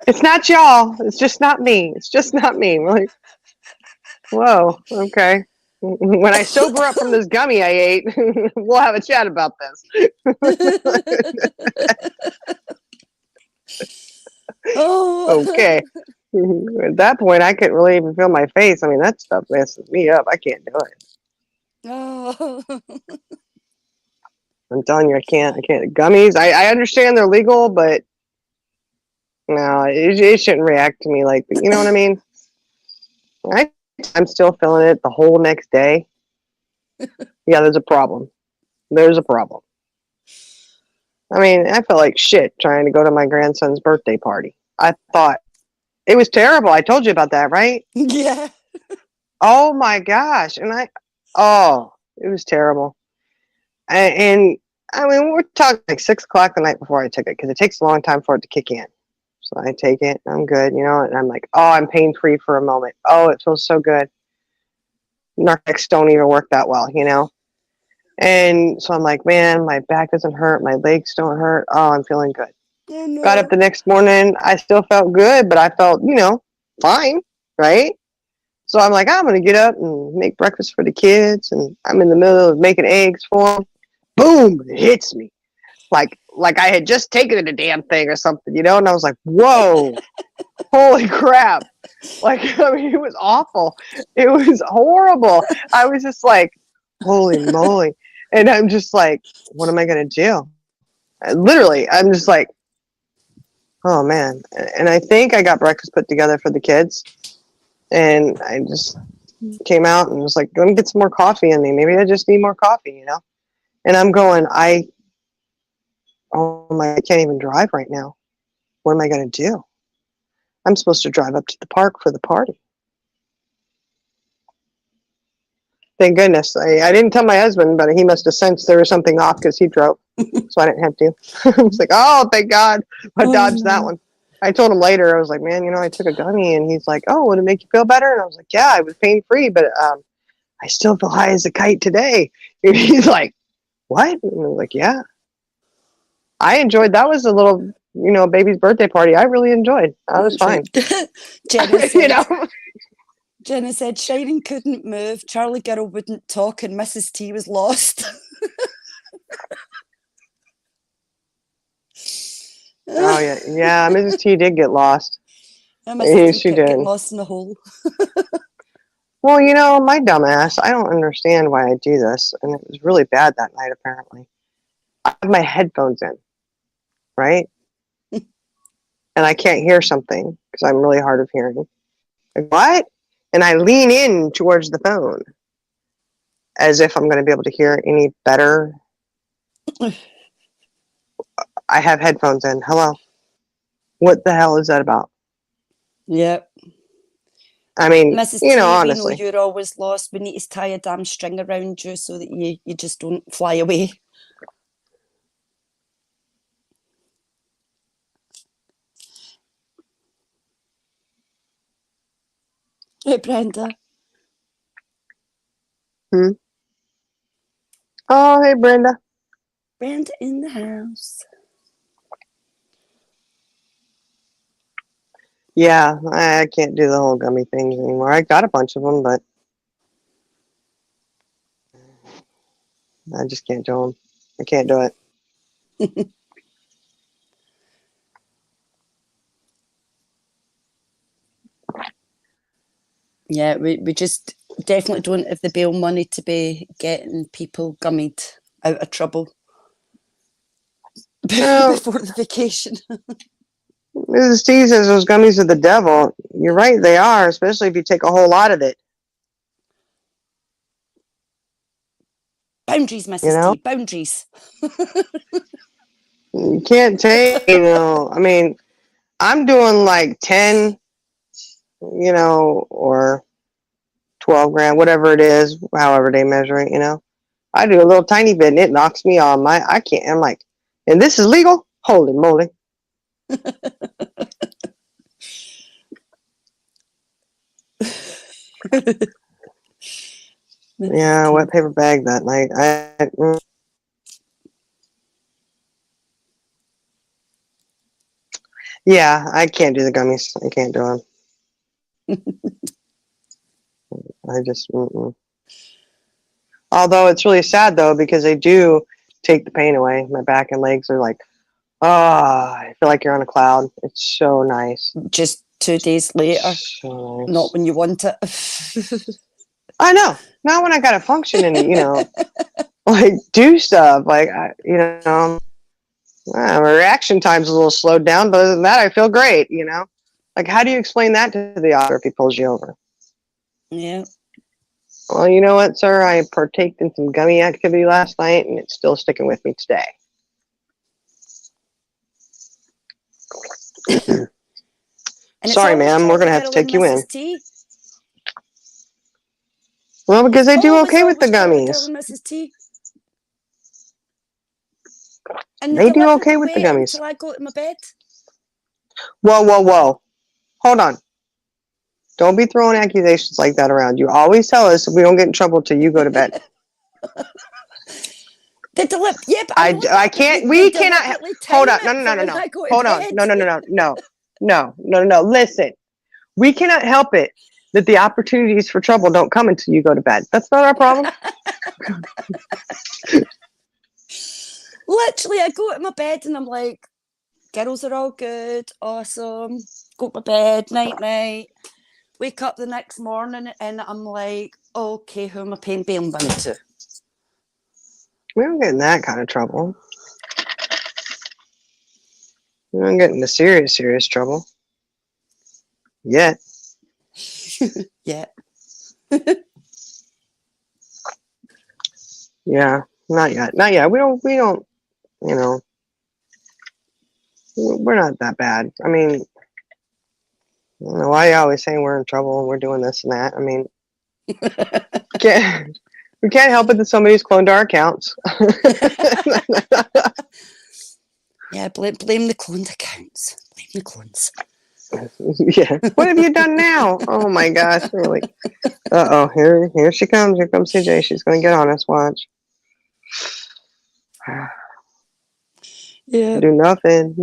It's not y'all. It's just not me. It's just not me. We're like, whoa, okay. When I sober up from this gummy I ate, we'll have a chat about this. Okay. At that point, I couldn't really even feel my face. I mean, that stuff messes me up. I can't do it. Oh. I'm telling you, I can't. Gummies, I understand they're legal, but no, it shouldn't react to me like, you know what I mean? I'm still feeling it the whole next day. Yeah, there's a problem. I mean, I felt like shit trying to go to my grandson's birthday party. I thought it was terrible. I told you about that, right? Yeah. Oh my gosh. And it was terrible. And I mean, we're talking like 6:00 the night before I took it because it takes a long time for it to kick in. So I take it, I'm good, and I'm like, oh, I'm pain free for a moment. Oh, it feels so good. Narcotics don't even work that well, And so I'm like, man, my back doesn't hurt, my legs don't hurt. Oh, I'm feeling good. Oh, no. Got up the next morning, I still felt good, but I felt, fine, right? So I'm like, I'm gonna get up and make breakfast for the kids, and I'm in the middle of making eggs for them. Boom! It hits me. Like I had just taken a damn thing or something, and I was like, whoa, holy crap. Like, I mean, it was awful. It was horrible. I was just like, holy moly. And I'm just like, what am I going to do? Literally, I'm just like, oh man. And I think I got breakfast put together for the kids. And I just came out and was like, let me get some more coffee in me. Maybe I just need more coffee, And I'm going, I can't even drive right now. What am I going to do? I'm supposed to drive up to the park for the party. Thank goodness. I didn't tell my husband, but he must have sensed there was something off because he drove. So I didn't have to. I was like, oh, thank God. I dodged that one. I told him later, I was like, man, I took a gummy. And he's like, oh, would it make you feel better? And I was like, yeah, I was pain-free, but I still feel high as a kite today. And he's like, what? And I was like, yeah. I enjoyed, that was a little, baby's birthday party. I really enjoyed. I was fine. Jenna said Shining couldn't move, Charlie Girl wouldn't talk, and Mrs. T was lost. Oh yeah, Mrs. T did get lost. I missed the She getting did. lost in the hole. Well, you know, my dumbass, I don't understand why I do this. And it was really bad that night, apparently. I have my headphones in, right? And I can't hear something because I'm really hard of hearing. Like, what? And I lean in towards the phone as if I'm going to be able to hear any better. I have headphones in. Hello. What the hell is that about? Yep. I mean, Mrs. you T, know, we know honestly. you're always lost. We need to tie a damn string around you so that you just don't fly away. Hey, Brenda. Oh, hey, Brenda. Brenda in the house. Yeah, I can't do the whole gummy things anymore. I got a bunch of them, but I just can't do them. I can't do it. Yeah, we just definitely don't have the bail money to be getting people gummied out of trouble Well, before the vacation. Mrs. T says those gummies are the devil. You're right, they are, especially if you take a whole lot of it. Boundaries, You Mrs. know? T, boundaries. You can't take, I mean, I'm doing like 10, or 12 gram, whatever it is, however they measure it. I do a little tiny bit and it knocks me on I can't, I'm like, and this is legal? Holy moly. Yeah, wet paper bag that night. Yeah, I can't do the gummies. I can't do them. I just, Although it's really sad though, because they do take the pain away. My back and legs are like, I feel like you're on a cloud. It's so nice. Just 2 days later, So nice. not when you want it. I know. Not when I got to function and, like do stuff. Like, my reaction time's a little slowed down, but other than that, I feel great, Like, how do you explain that to the officer if he pulls you over? Yeah. Well, you know what, sir? I partaked in some gummy activity last night, and it's still sticking with me today. Sorry, ma'am. We're going to have to take you in. T. Well, because they do okay with the Jolly gummies. girl and Mrs. T. And They do okay with the gummies. until I go to my bed. Whoa, whoa, whoa. Hold on. Don't be throwing accusations like that around. You always tell us we don't get in trouble till you go to bed. Yeah, but I can't. We cannot. Hold on. No. Hold on. No. Listen. We cannot help it that the opportunities for trouble don't come until you go to bed. That's not our problem. Literally, I go to my bed and I'm like, girls are all good, awesome. Go to my bed, night. Wake up the next morning and I'm like, okay, who am I paying bail money to? We don't get in that kind of trouble. We don't get into serious trouble. Yet. Yeah. Yeah, not yet. We don't, we're not that bad. I mean, I don't know why you always saying we're in trouble and we're doing this and that. I mean, we can't help it that somebody's cloned our accounts. Yeah, blame the cloned accounts. Blame the clones. Yeah. What have you done now? Oh my gosh. Really? Here she comes. Here comes CJ. She's gonna get on us. Watch. Yeah. Do nothing.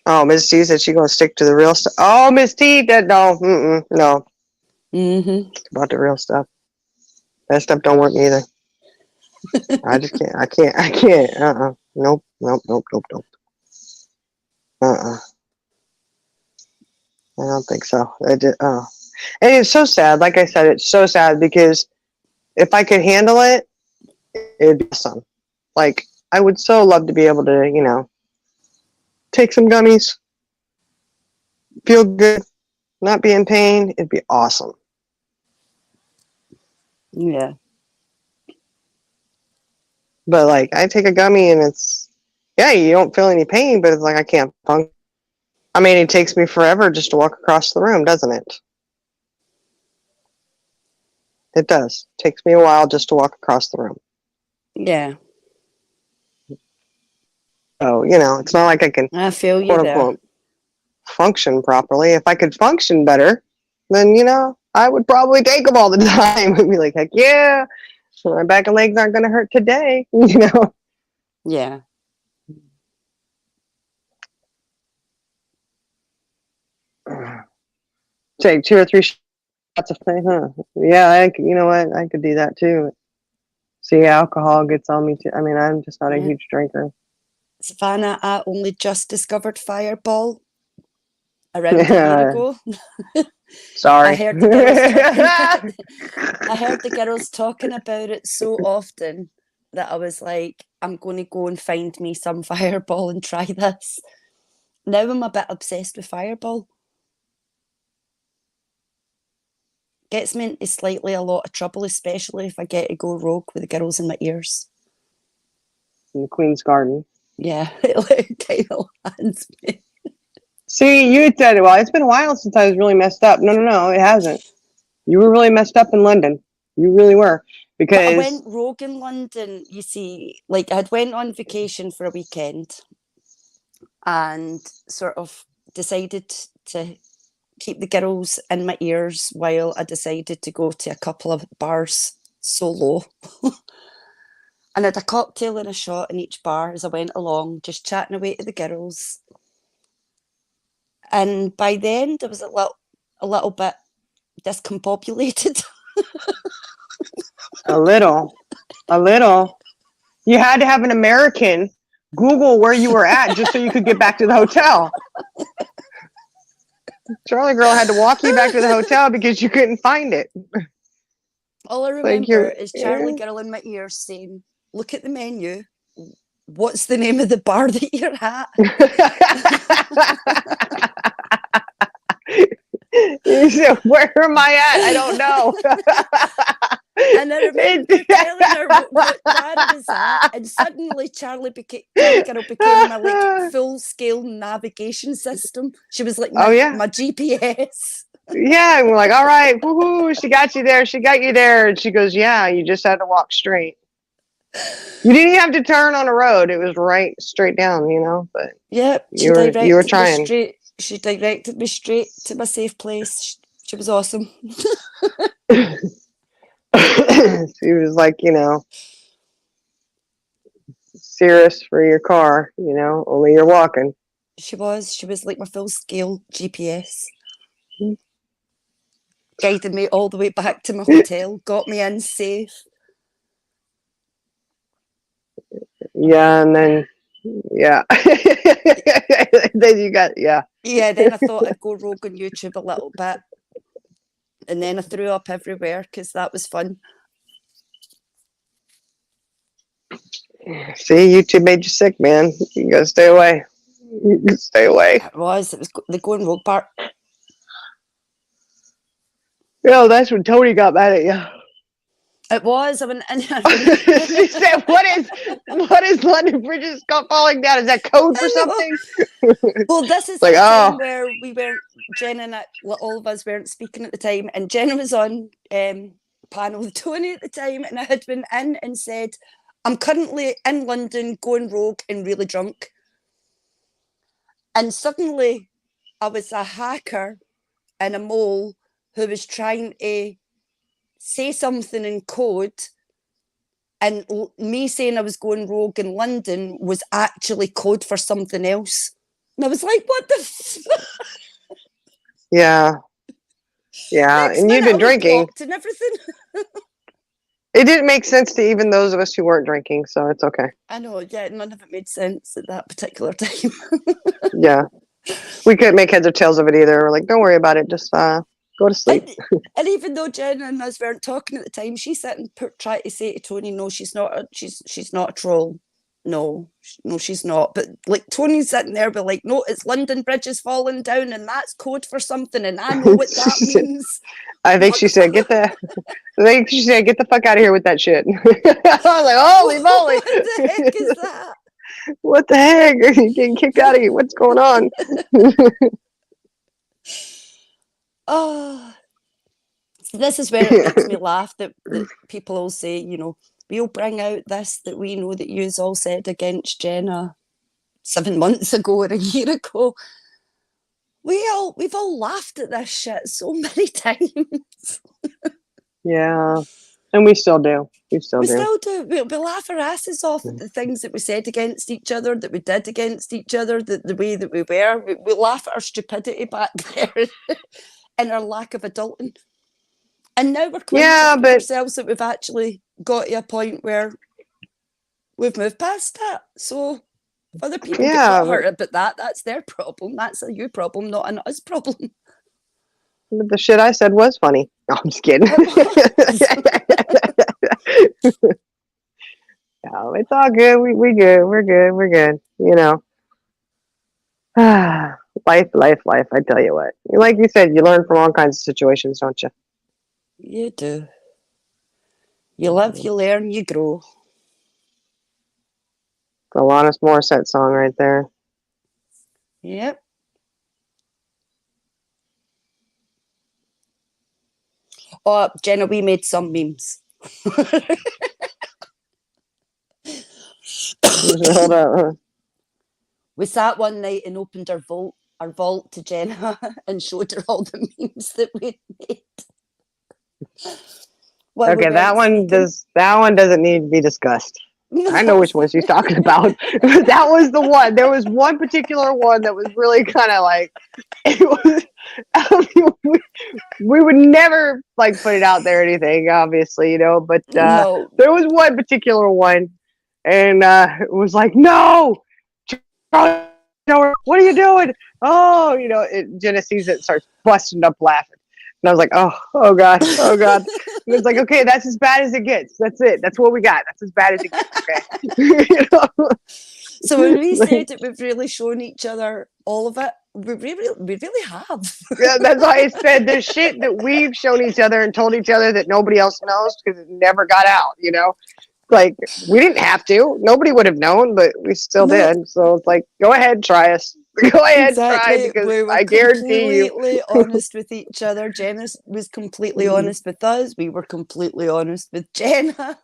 Oh, Miss T said she's gonna stick to the real stuff. Oh, Miss T, no. Mm-hmm. About the real stuff. That stuff don't work either. I just can't. I can't. Nope. I don't think so. And it's so sad. Like I said, it's so sad because if I could handle it, it'd be awesome. Like, I would so love to be able to, take some gummies, feel good, not be in pain. It'd be awesome. Yeah. But, like, I take a gummy and you don't feel any pain, but it's like I can't function. I mean, it takes me forever just to walk across the room, doesn't it? It does. It takes me a while just to walk across the room. Yeah. So, it's not like I can, I feel you quote there. unquote, function properly. If I could function better, then, I would probably take them all the time and be like, heck yeah, my back and legs aren't going to hurt today, Yeah. Take 2 or 3 shots of pain, huh? Yeah, you know what? I could do that too. See, alcohol gets on me too. I mean, I'm just not a huge drinker. Savannah, I only just discovered Fireball around a year ago. Sorry. I heard the girls talking about it so often that I was like, I'm going to go and find me some Fireball and try this. Now I'm a bit obsessed with Fireball. Gets me into slightly a lot of trouble, especially if I get to go rogue with the girls in my ears. In the Queen's Garden. Yeah, it kind of lands me. See, you had said, well, it's been a while since I was really messed up. No, it hasn't. You were really messed up in London. You really were. Because But I went rogue in London, you see. Like, I had went on vacation for a weekend and sort of decided to keep the girls in my ears while I decided to go to a couple of bars solo. And I had a cocktail and a shot in each bar as I went along, just chatting away to the girls. And by the end, I was a little bit discombobulated. a little. You had to have an American Google where you were at just so you could get back to the hotel. Charlie girl had to walk you back to the hotel because you couldn't find it. All I remember is Charlie girl in my ear saying, look at the menu. What's the name of the bar that you're at? You said, where am I at? I don't know. And I remember telling her what bar I was at, and suddenly Charlie became my like full-scale navigation system. She was like my GPS. Yeah, and we're like, all right, woohoo, she got you there. And she goes, yeah, you just had to walk straight. You didn't have to turn on a road. It was right straight down, But yep, you were trying. She directed me straight to my safe place. She was awesome. She was like, Cirrus for your car, only you're walking. She was like my full-scale GPS. Guided me all the way back to my hotel, got me in safe. Yeah, and then, yeah. Then you got, Yeah, then I thought I'd go rogue on YouTube a little bit. And then I threw up everywhere because that was fun. See, YouTube made you sick, man. You gotta stay away. Stay away. It was the going rogue part. That's when Tony got mad at you. It was. I mean, she said, "What is London bridges falling down? Is that code for something?" Well, this is like, the time where Jen and all of us weren't speaking at the time, and Jenna was on panel with Tony at the time, and I had been in and said, I'm currently in London going rogue and really drunk. And suddenly I was a hacker and a mole who was trying to say something in code, and me saying I was going rogue in London was actually code for something else. And I was like, what the Yeah. Yeah. And you've been drinking. And everything. It didn't make sense to even those of us who weren't drinking, so it's okay. I know, yeah, none of it made sense at that particular time. Yeah. We couldn't make heads or tails of it either. We're like, don't worry about it. Just go to sleep. And even though Jenna and us weren't talking at the time, she sat and tried to say to Tony, "No, she's not. She's not a troll. No, she's not." But like Tony's sitting there, but like, "No, it's London Bridge is falling down, and that's code for something, and I know what that means." I think she said, "Get the." I think she said, "Get the fuck out of here with that shit." I was like, "Holy moly! What the heck is that? What the heck? Are you getting kicked out of here? What's going on?" Oh, this is where it makes me laugh that people all say, you know, we'll bring out this that we know that yous all said against Jenna 7 months ago or a year ago. We've all laughed at this shit so many times. Yeah, and we still do. We still do. We laugh our asses off at the things that we said against each other, that we did against each other, the way that we were. We laugh at our stupidity back there and our lack of adulting. And now we're quite ourselves that we've actually got to a point where we've moved past that. So if other people get hurt about that's their problem. That's a you problem, not an us problem. But the shit I said was funny. No, I'm just kidding. No, it's all good. We good. We're good. We're good. You know. Life. I tell you what. Like you said, you learn from all kinds of situations, don't you? You do. You live, you learn, you grow. The Alanis Morissette song right there. Yep. Oh, Jenna, we made some memes. Hold on. We sat one night and opened our vault to Jenna and showed her all the memes that we'd made. Okay, that one doesn't need to be discussed. No. I know which one she's talking about. That was the one. There was one particular one that was really kind of like it was. We would never like put it out there or anything, obviously, you know. But no. There was one particular one, and it was like, no, what are you doing? Oh, you know, Jenna sees it, starts busting up laughing. And I was like, oh God. And it's like, okay, that's as bad as it gets. That's it. That's what we got. That's as bad as it gets. Okay. You know? So when we said that we've really shown each other all of it, we really have. Yeah, that's why I said there's shit that we've shown each other and told each other that nobody else knows because it never got out, you know? Like, we didn't have to. Nobody would have known, but we still did. So it's like, go ahead, try us. Go ahead, try, because we were I guarantee you. completely honest with each other. Jenna was completely honest with us. We were completely honest with Jenna.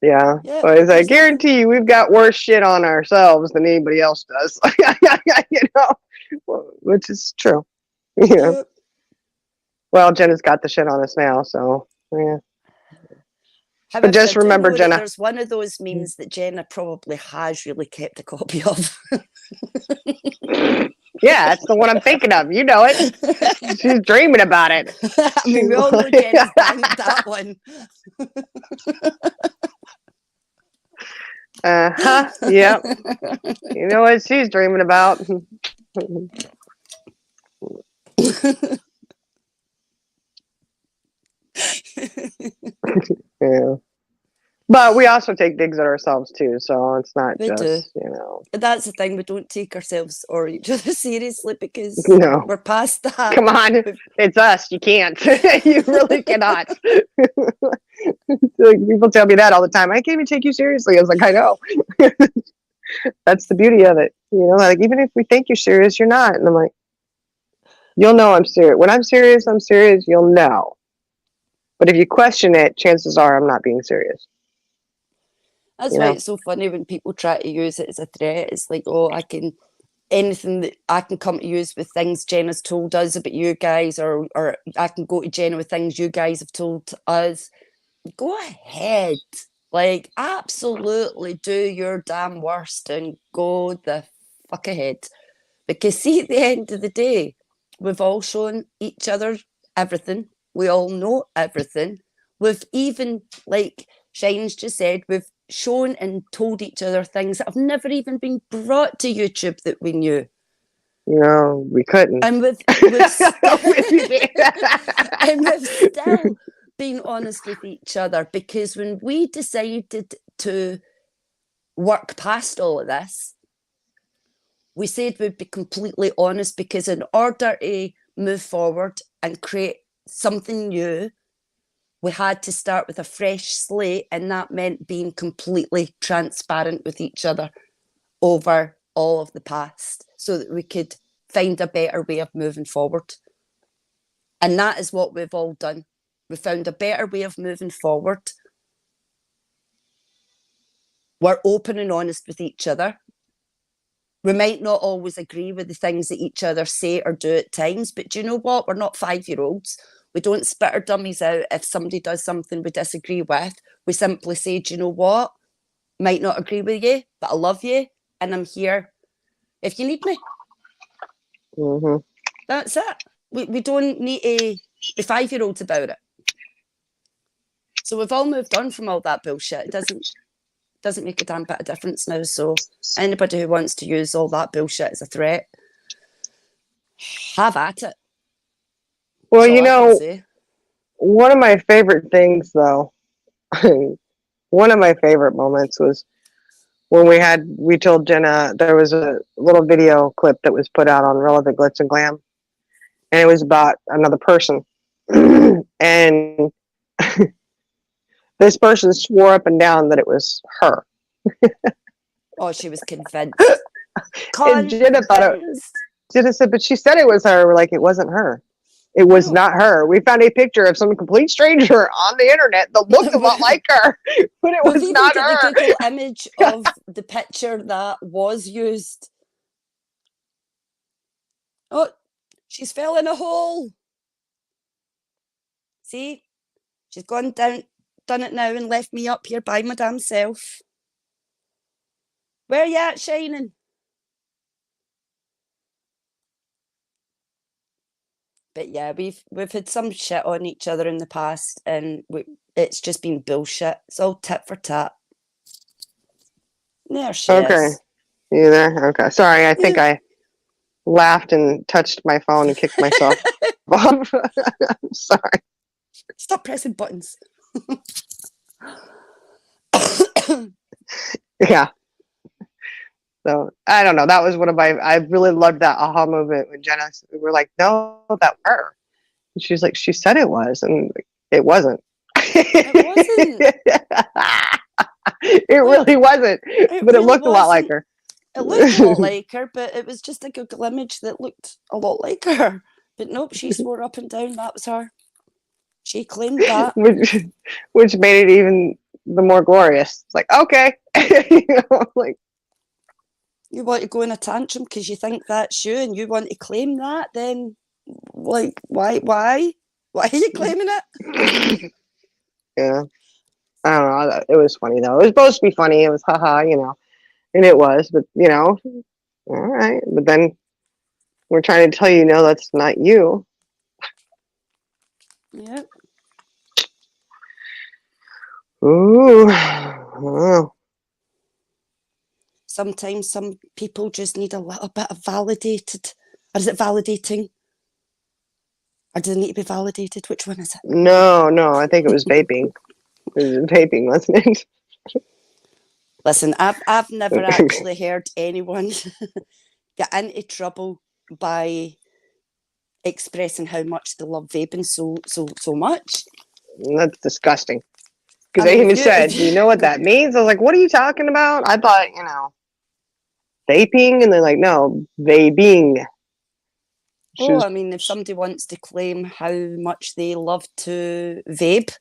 Yeah. But I guarantee you we've got worse shit on ourselves than anybody else does. You know, which is true. Yeah. Yep. Well, Jenna's got the shit on us now, so yeah. But just remember, Jenna. There's one of those memes that Jenna probably has really kept a copy of. Yeah, that's the one I'm thinking of. You know it. She's dreaming about it. I mean, we all know Jenna's banged that one. Yep. You know what she's dreaming about. Yeah. But we also take digs at ourselves too, so it's not you know. That's the thing, we don't take ourselves or each other seriously because we're past that. Come on, it's us. You can't. You really cannot. Like, people tell me that all the time. I can't even take you seriously. I was like, I know. That's the beauty of it. You know, like even if we think you're serious, you're not. And I'm like, you'll know I'm serious. When I'm serious, you'll know. But if you question it, chances are I'm not being serious. That's why it's so funny when people try to use it as a threat. It's like, oh, anything that I can come to use with things Jenna's told us about you guys, or I can go to Jenna with things you guys have told us. Go ahead. Like, absolutely do your damn worst and go the fuck ahead. Because see, at the end of the day, we've all shown each other everything. We all know everything. We've even, like Shine's just said, we've shown and told each other things that have never even been brought to YouTube that we knew. No, we couldn't. And we've still, and we've still been honest with each other, because when we decided to work past all of this, we said we'd be completely honest, because in order to move forward and create something new, we had to start with a fresh slate, and that meant being completely transparent with each other over all of the past, so that we could find a better way of moving forward. And that is what we've all done. We found a better way of moving forward. We're open and honest with each other. We might not always agree with the things that each other say or do at times, but do you know what? We're not 5-year-olds. We don't spit our dummies out if somebody does something we disagree with. We simply say, do you know what? Might not agree with you, but I love you, and I'm here if you need me. Mm-hmm. That's it. We don't need to be 5-year-olds about it. So we've all moved on from all that bullshit. It doesn't make a damn bit of difference now. So anybody who wants to use all that bullshit as a threat, have at it. Well, you know, one of my favorite things, though, one of my favorite moments was when we told Jenna, there was a little video clip that was put out on Relevant Glitz and Glam, and it was about another person. And this person swore up and down that it was her. Oh, she was convinced. And Jenna said, but she said it was her. We're like, it wasn't her. It was not her. We found a picture of some complete stranger on the internet that looked a lot like her, but it was not her. The Google image of the picture that was used. Oh, she's fell in a hole. See, she's gone down, done it now, and left me up here by my damn self. Where are you at, Shining? But yeah, we've had some shit on each other in the past, and it's just been bullshit. It's all tit for tat. There she is. You there? Okay. Sorry, I think I laughed and touched my phone and kicked myself off. I'm sorry. Stop pressing buttons. Yeah. So I don't know. That was one of I really loved that aha moment when Jenna, we were like, no, that was her. And she's like, she said it was, and it wasn't. It wasn't. It really wasn't. But it looked a lot like her. It looked a lot like her, but it was just a Google image that looked a lot like her. But nope, she swore up and down that was her. She claimed that. Which made it even the more glorious. It's like, okay. Like, you want to go in a tantrum because you think that's you and you want to claim that, then like why are you claiming it? Yeah, I don't know. It was funny though. It was supposed to be funny. It was haha, and it was, but all right. But then we're trying to tell you, no, that's not you. Yep. Ooh. Oh. Sometimes some people just need a little bit of validated. Or is it validating? Or does it need to be validated? Which one is it? No, I think it was vaping. It was vaping, wasn't it? Listen, I've never actually heard anyone get into trouble by expressing how much they love vaping so much. That's disgusting. Because they even said, you know what that means? I was like, what are you talking about? I thought, vaping, and they're like, no, vaping. I mean, if somebody wants to claim how much they love to vape,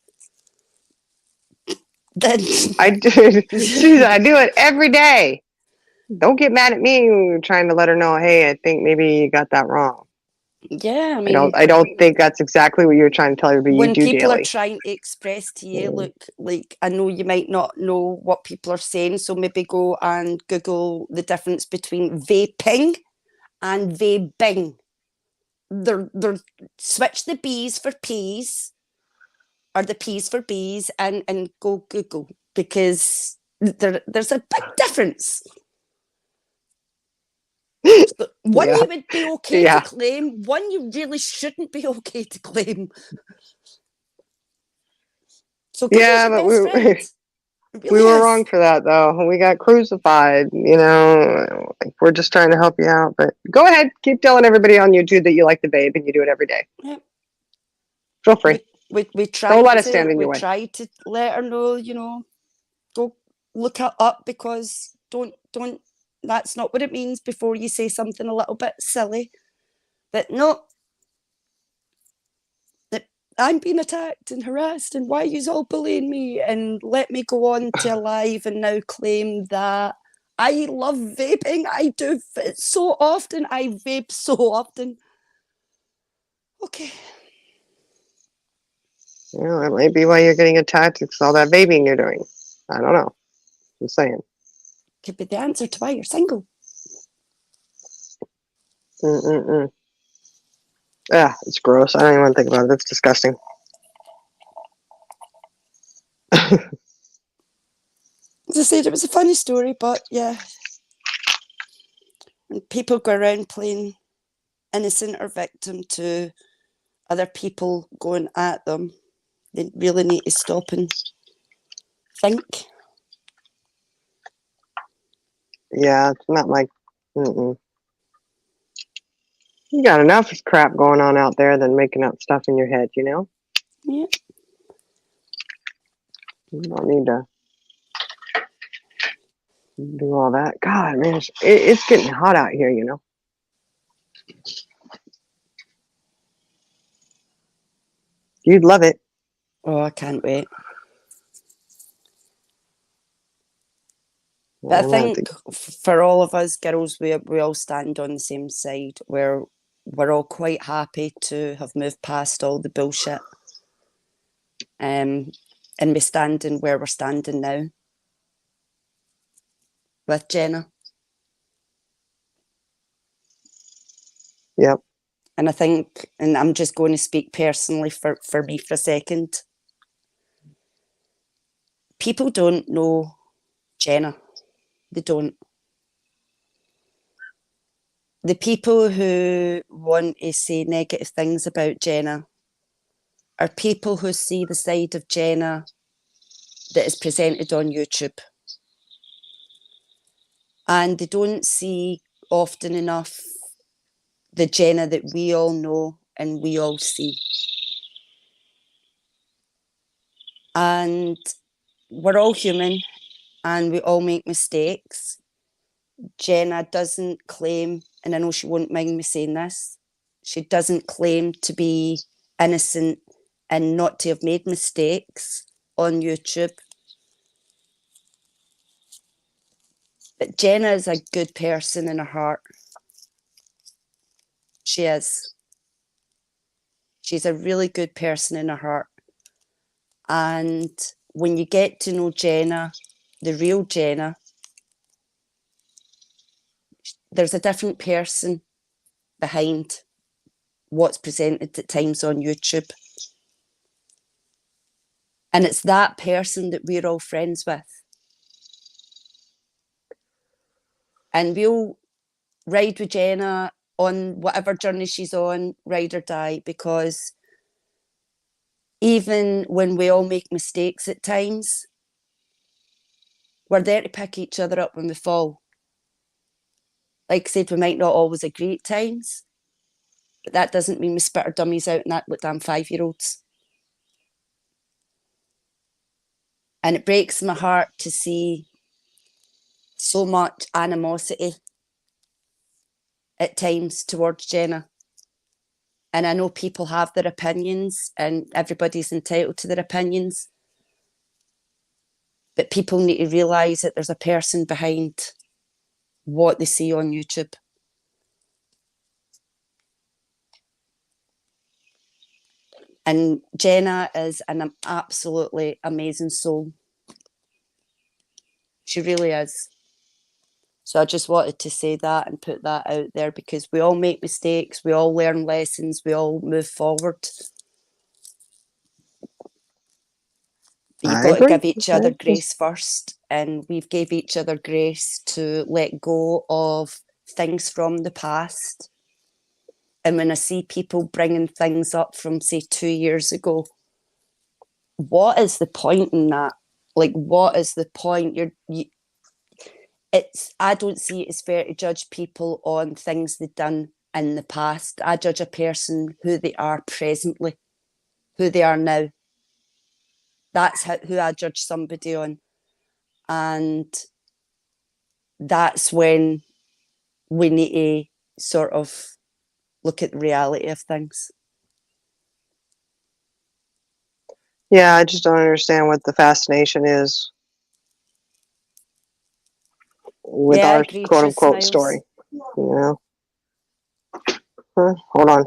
then I do. I do it every day. Don't get mad at me when you're trying to let her know, hey, I think maybe you got that wrong. Yeah, I mean, I don't think that's exactly what you're trying to tell her, but you do daily. When people are trying to express to you, look, like, I know you might not know what people are saying, so maybe go and Google the difference between vaping and vaping. They're switch the B's for P's, or the P's for bees, and go Google, because there's a big difference. One Yeah. you would be okay Yeah. to claim, one you really shouldn't be okay to claim. So Google's Yeah, your but best friend. It we really were is. wrong for that, though. We got crucified, you know. We're just trying to help you out. But go ahead. Keep telling everybody on YouTube that you like the babe and you do it every day. Yep. Feel free. We Don't let us to stand in your way. try to let her know, you know, go look it up, because don't that's not what it means before you say something a little bit silly. But no, that I'm being attacked and harassed, and why are you all bullying me? And let me go on to a live and now claim that I love vaping. I do so often. I vape so often. Okay. Yeah, that might be why you're getting attacked. It's all that vaping you're doing. I don't know. I'm saying. Could be the answer to why you're single. Yeah, it's gross. I don't even want to think about it. It's disgusting. As I said, it was a funny story, but yeah. When people go around playing innocent or victim to other people going at them, they really need to stop and think. Yeah, it's not like. You got enough crap going on out there than making up stuff in your head, you know? Yeah. You don't need to do all that. God, man, it's getting hot out here, you know? You'd love it. Oh, I can't wait. But I think for all of us girls, we all stand on the same side, where we're all quite happy to have moved past all the bullshit. And we're standing where we're standing now with Jenna. Yep. And I think, and I'm just going to speak personally for me for a second, people don't know Jenna. They don't. The people who want to say negative things about Jenna are people who see the side of Jenna that is presented on YouTube. And they don't see often enough the Jenna that we all know and we all see. And we're all human and we all make mistakes. Jenna doesn't claim, and I know she won't mind me saying this, she doesn't claim to be innocent and not to have made mistakes on YouTube. But Jenna is a good person in her heart. She is. She's a really good person in her heart. And when you get to know Jenna, the real Jenna, there's a different person behind what's presented at times on YouTube. And it's that person that we're all friends with. And we'll ride with Jenna on whatever journey she's on, ride or die, because even when we all make mistakes at times, we're there to pick each other up when we fall. Like I said, we might not always agree at times, but that doesn't mean we spit our dummies out and act like damn 5-year-olds. And it breaks my heart to see so much animosity at times towards Jenna. And I know people have their opinions and everybody's entitled to their opinions. But people need to realise that there's a person behind what they see on YouTube. And Jenna is an absolutely amazing soul. She really is. So I just wanted to say that and put that out there, because we all make mistakes, we all learn lessons, we all move forward. You I got to agree. give each other grace first, and we've gave each other grace to let go of things from the past. And when I see people bringing things up from, say, 2 years ago, what is the point in that? Like, what is the point? I don't see it as fair to judge people on things they've done in the past. I judge a person who they are presently, who they are now. That's who I judge somebody on. And that's when we need to sort of look at the reality of things. Yeah, I just don't understand what the fascination is with our quote unquote story. You know? Hold on.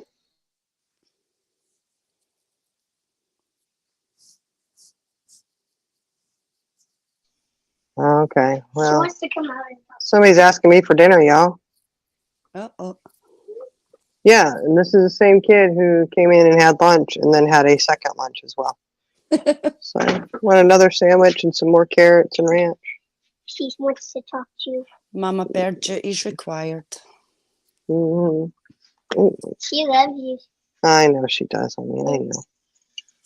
Okay, well, She wants to come out. Somebody's asking me for dinner, y'all. Uh-oh. Yeah, and this is the same kid who came in and had lunch and then had a second lunch as well. So, want another sandwich and some more carrots and ranch? She wants to talk to you. Mama bear duties required. Mm-hmm. She loves you. I know she does. I mean, I know.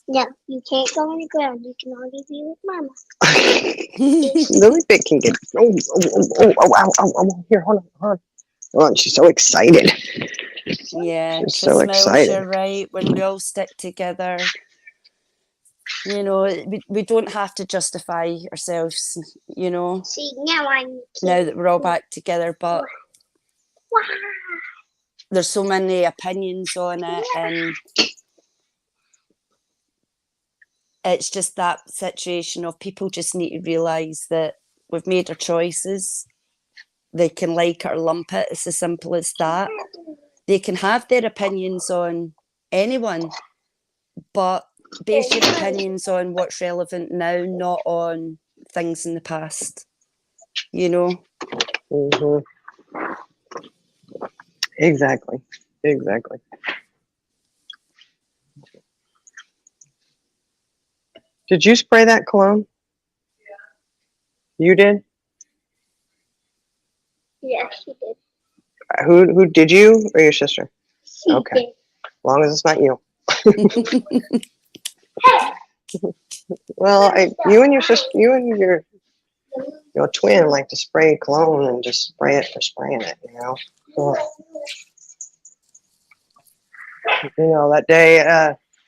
No, you can't go on the ground. You can only be with Mama. Lily Bit can get. Here, hold on. Oh, and she's so excited. Yeah, she's so excited. You're right. When we all stick together, you know, we don't have to justify ourselves, you know. See, now now that we're all back together, but there's so many opinions on it, and it's just that situation of people just need to realise that we've made our choices. They can like it or lump it. It's as simple as that. They can have their opinions on anyone, but base your opinions on what's relevant now, not on things in the past, you know? Mm-hmm. Exactly. Did you spray that cologne? Yeah. You did? Yeah, she did. Who did, you or your sister? She okay. did. As long as it's not you. Well, you and your sister, you and your twin like to spray cologne and just spray it for spraying it, you know. So, you know, that day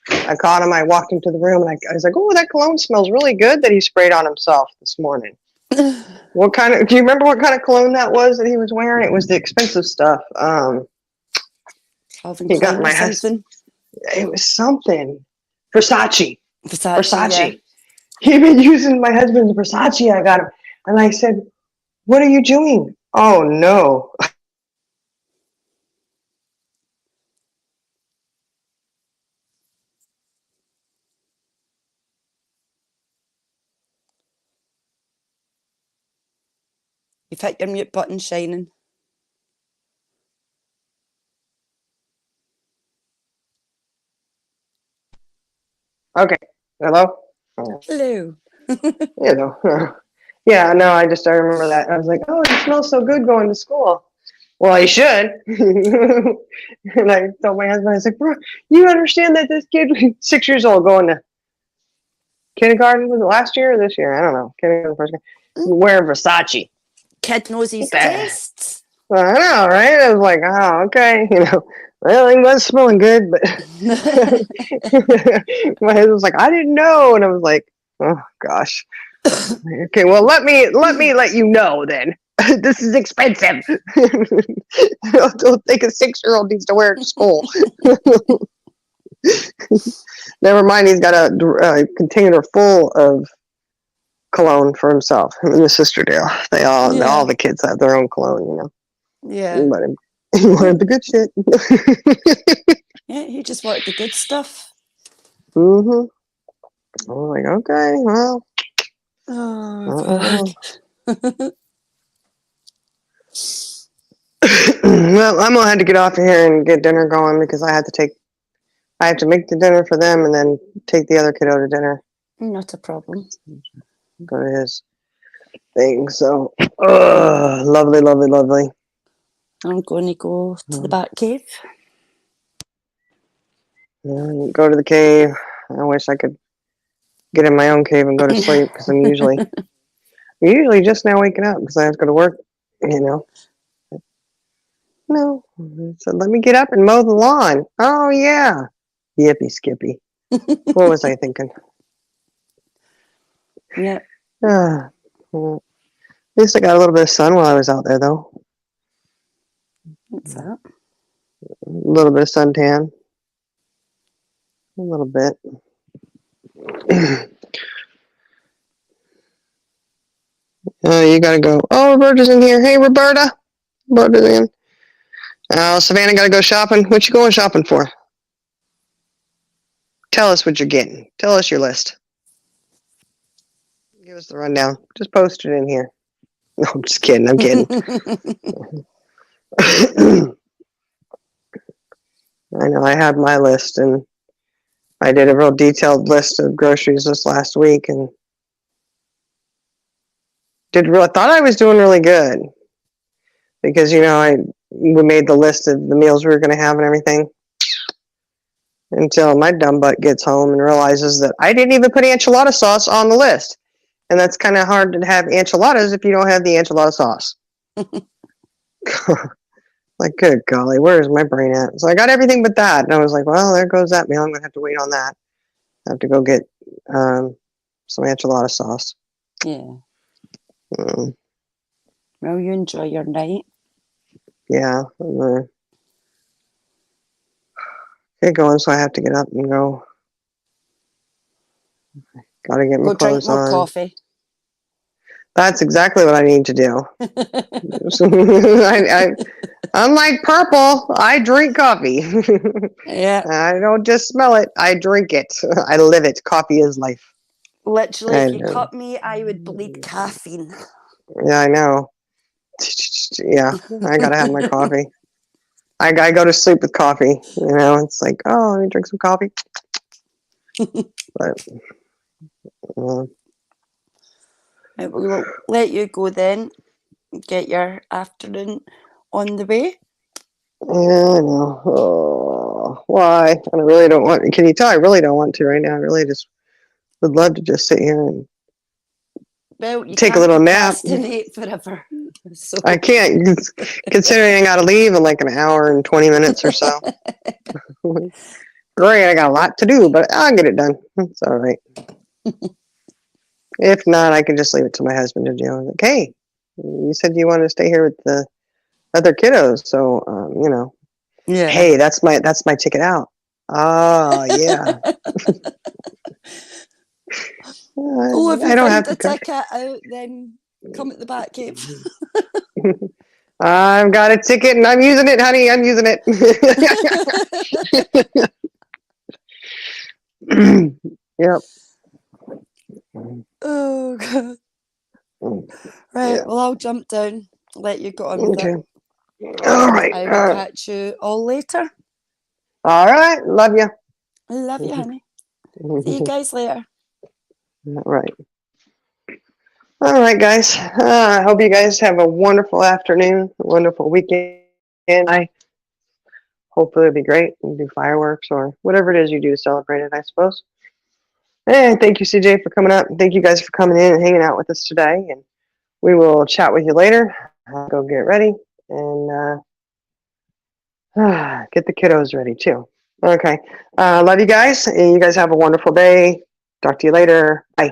I caught him. I walked into the room and I was like, "Oh, that cologne smells really good." That he sprayed on himself this morning. What kind of? Do you remember what kind of cologne that was that he was wearing? It was the expensive stuff. He got my husband. It was something Versace. Yeah. He'd been using my husband's Versace. I got him, and I said, "What are you doing?" Oh no. You've hit your mute button, Shining. Okay. Hello? Hello. Hello. Yeah, no, I remember that. I was like, "Oh, he smells so good going to school." Well, he should. And I told my husband, I was like, "Bro, you understand that this kid, 6 years old, going to kindergarten, was it last year or this year? I don't know. Kindergarten, first grade, wearing Versace. Kid knows his tastes. I know, right? I was like, "Oh, okay." You know, well, he was smelling good, but my husband was like, "I didn't know," and I was like, "Oh gosh." Okay, well, let me let you know then. This is expensive. Don't think a 6-year-old needs to wear it to school. Never mind, he's got a container full of cologne for himself. Him and his sister do. All the kids have their own cologne, you know. Yeah. But he wanted the good shit. Yeah, he just wanted the good stuff. Mm-hmm. I was like, okay, well. Oh, Well, I'm gonna have to get off of here and get dinner going because I have to make the dinner for them and then take the other kiddo to dinner. Not a problem. Go to his thing. So, lovely, lovely, lovely. I'm going to go to the back cave. Go to the cave. I wish I could get in my own cave and go to sleep because I'm usually just now waking up because I have to go to work. You know. No. So let me get up and mow the lawn. Oh yeah. Yippee skippy. What was I thinking? Yeah. Well, at least I got a little bit of sun while I was out there, though. What's that? A little bit of suntan. A little bit. You gotta go. Oh, Roberta's in here. Hey, Roberta. Roberta's in. Savannah gotta go shopping. What you going shopping for? Tell us what you're getting. Tell us your list. Give us the rundown. Just post it in here. No, I'm just kidding. I'm kidding. I know I had my list, and I did a real detailed list of groceries this last week, and thought I was doing really good because we made the list of the meals we were going to have and everything until my dumb butt gets home and realizes that I didn't even put enchilada sauce on the list, and that's kind of hard to have enchiladas if you don't have the enchilada sauce. Like, good golly, where's my brain at? So I got everything but that, and I was like, well, there goes that meal. I'm gonna have to wait on that. I have to go get some enchilada sauce. Yeah. Well, you enjoy your night. Yeah. Get going, so I have to get up and go. Gotta get my clothes drink more on. coffee. That's exactly what I need to do. Unlike Purple, I drink coffee. Yeah. I don't just smell it, I drink it. I live it. Coffee is life. Literally, if you cut me, I would bleed caffeine. Yeah, I know. Yeah, I gotta have my coffee. I go to sleep with coffee. It's like, oh, let me drink some coffee. But Right, we will let you go then. Get your afternoon on the way. Yeah, I know. Oh, why? I really don't want. Can you tell? I really don't want to right now. I really just would love to just sit here and Well, you take a can't little nap. procrastinate forever. So. I can't, considering I got to leave in like an hour and 20 minutes or so. Great, I got a lot to do, but I'll get it done. It's all right. If not, I can just leave it to my husband to do. Like, hey, you said you wanted to stay here with the other kiddos, so Yeah. Hey, that's my ticket out. Oh yeah. Oh, if you I don't have find to a ticket out, then come at the back cave. I've got a ticket and I'm using it, honey. I'm using it. Yep. Oh God. Right. Yeah. Well, I'll jump down. Let you go on with Okay. it. All right. I will catch you all later. All right. Love you. Love you, honey. See you guys later. All right. All right, guys. I hope you guys have a wonderful afternoon, a wonderful weekend. Hopefully it'll be great. You do fireworks or whatever it is you do to celebrate it, I suppose. And thank you, CJ, for coming up. Thank you guys for coming in and hanging out with us today. And we will chat with you later. I'll go get ready and get the kiddos ready too. Okay. Love you guys. And you guys have a wonderful day. Talk to you later. Bye.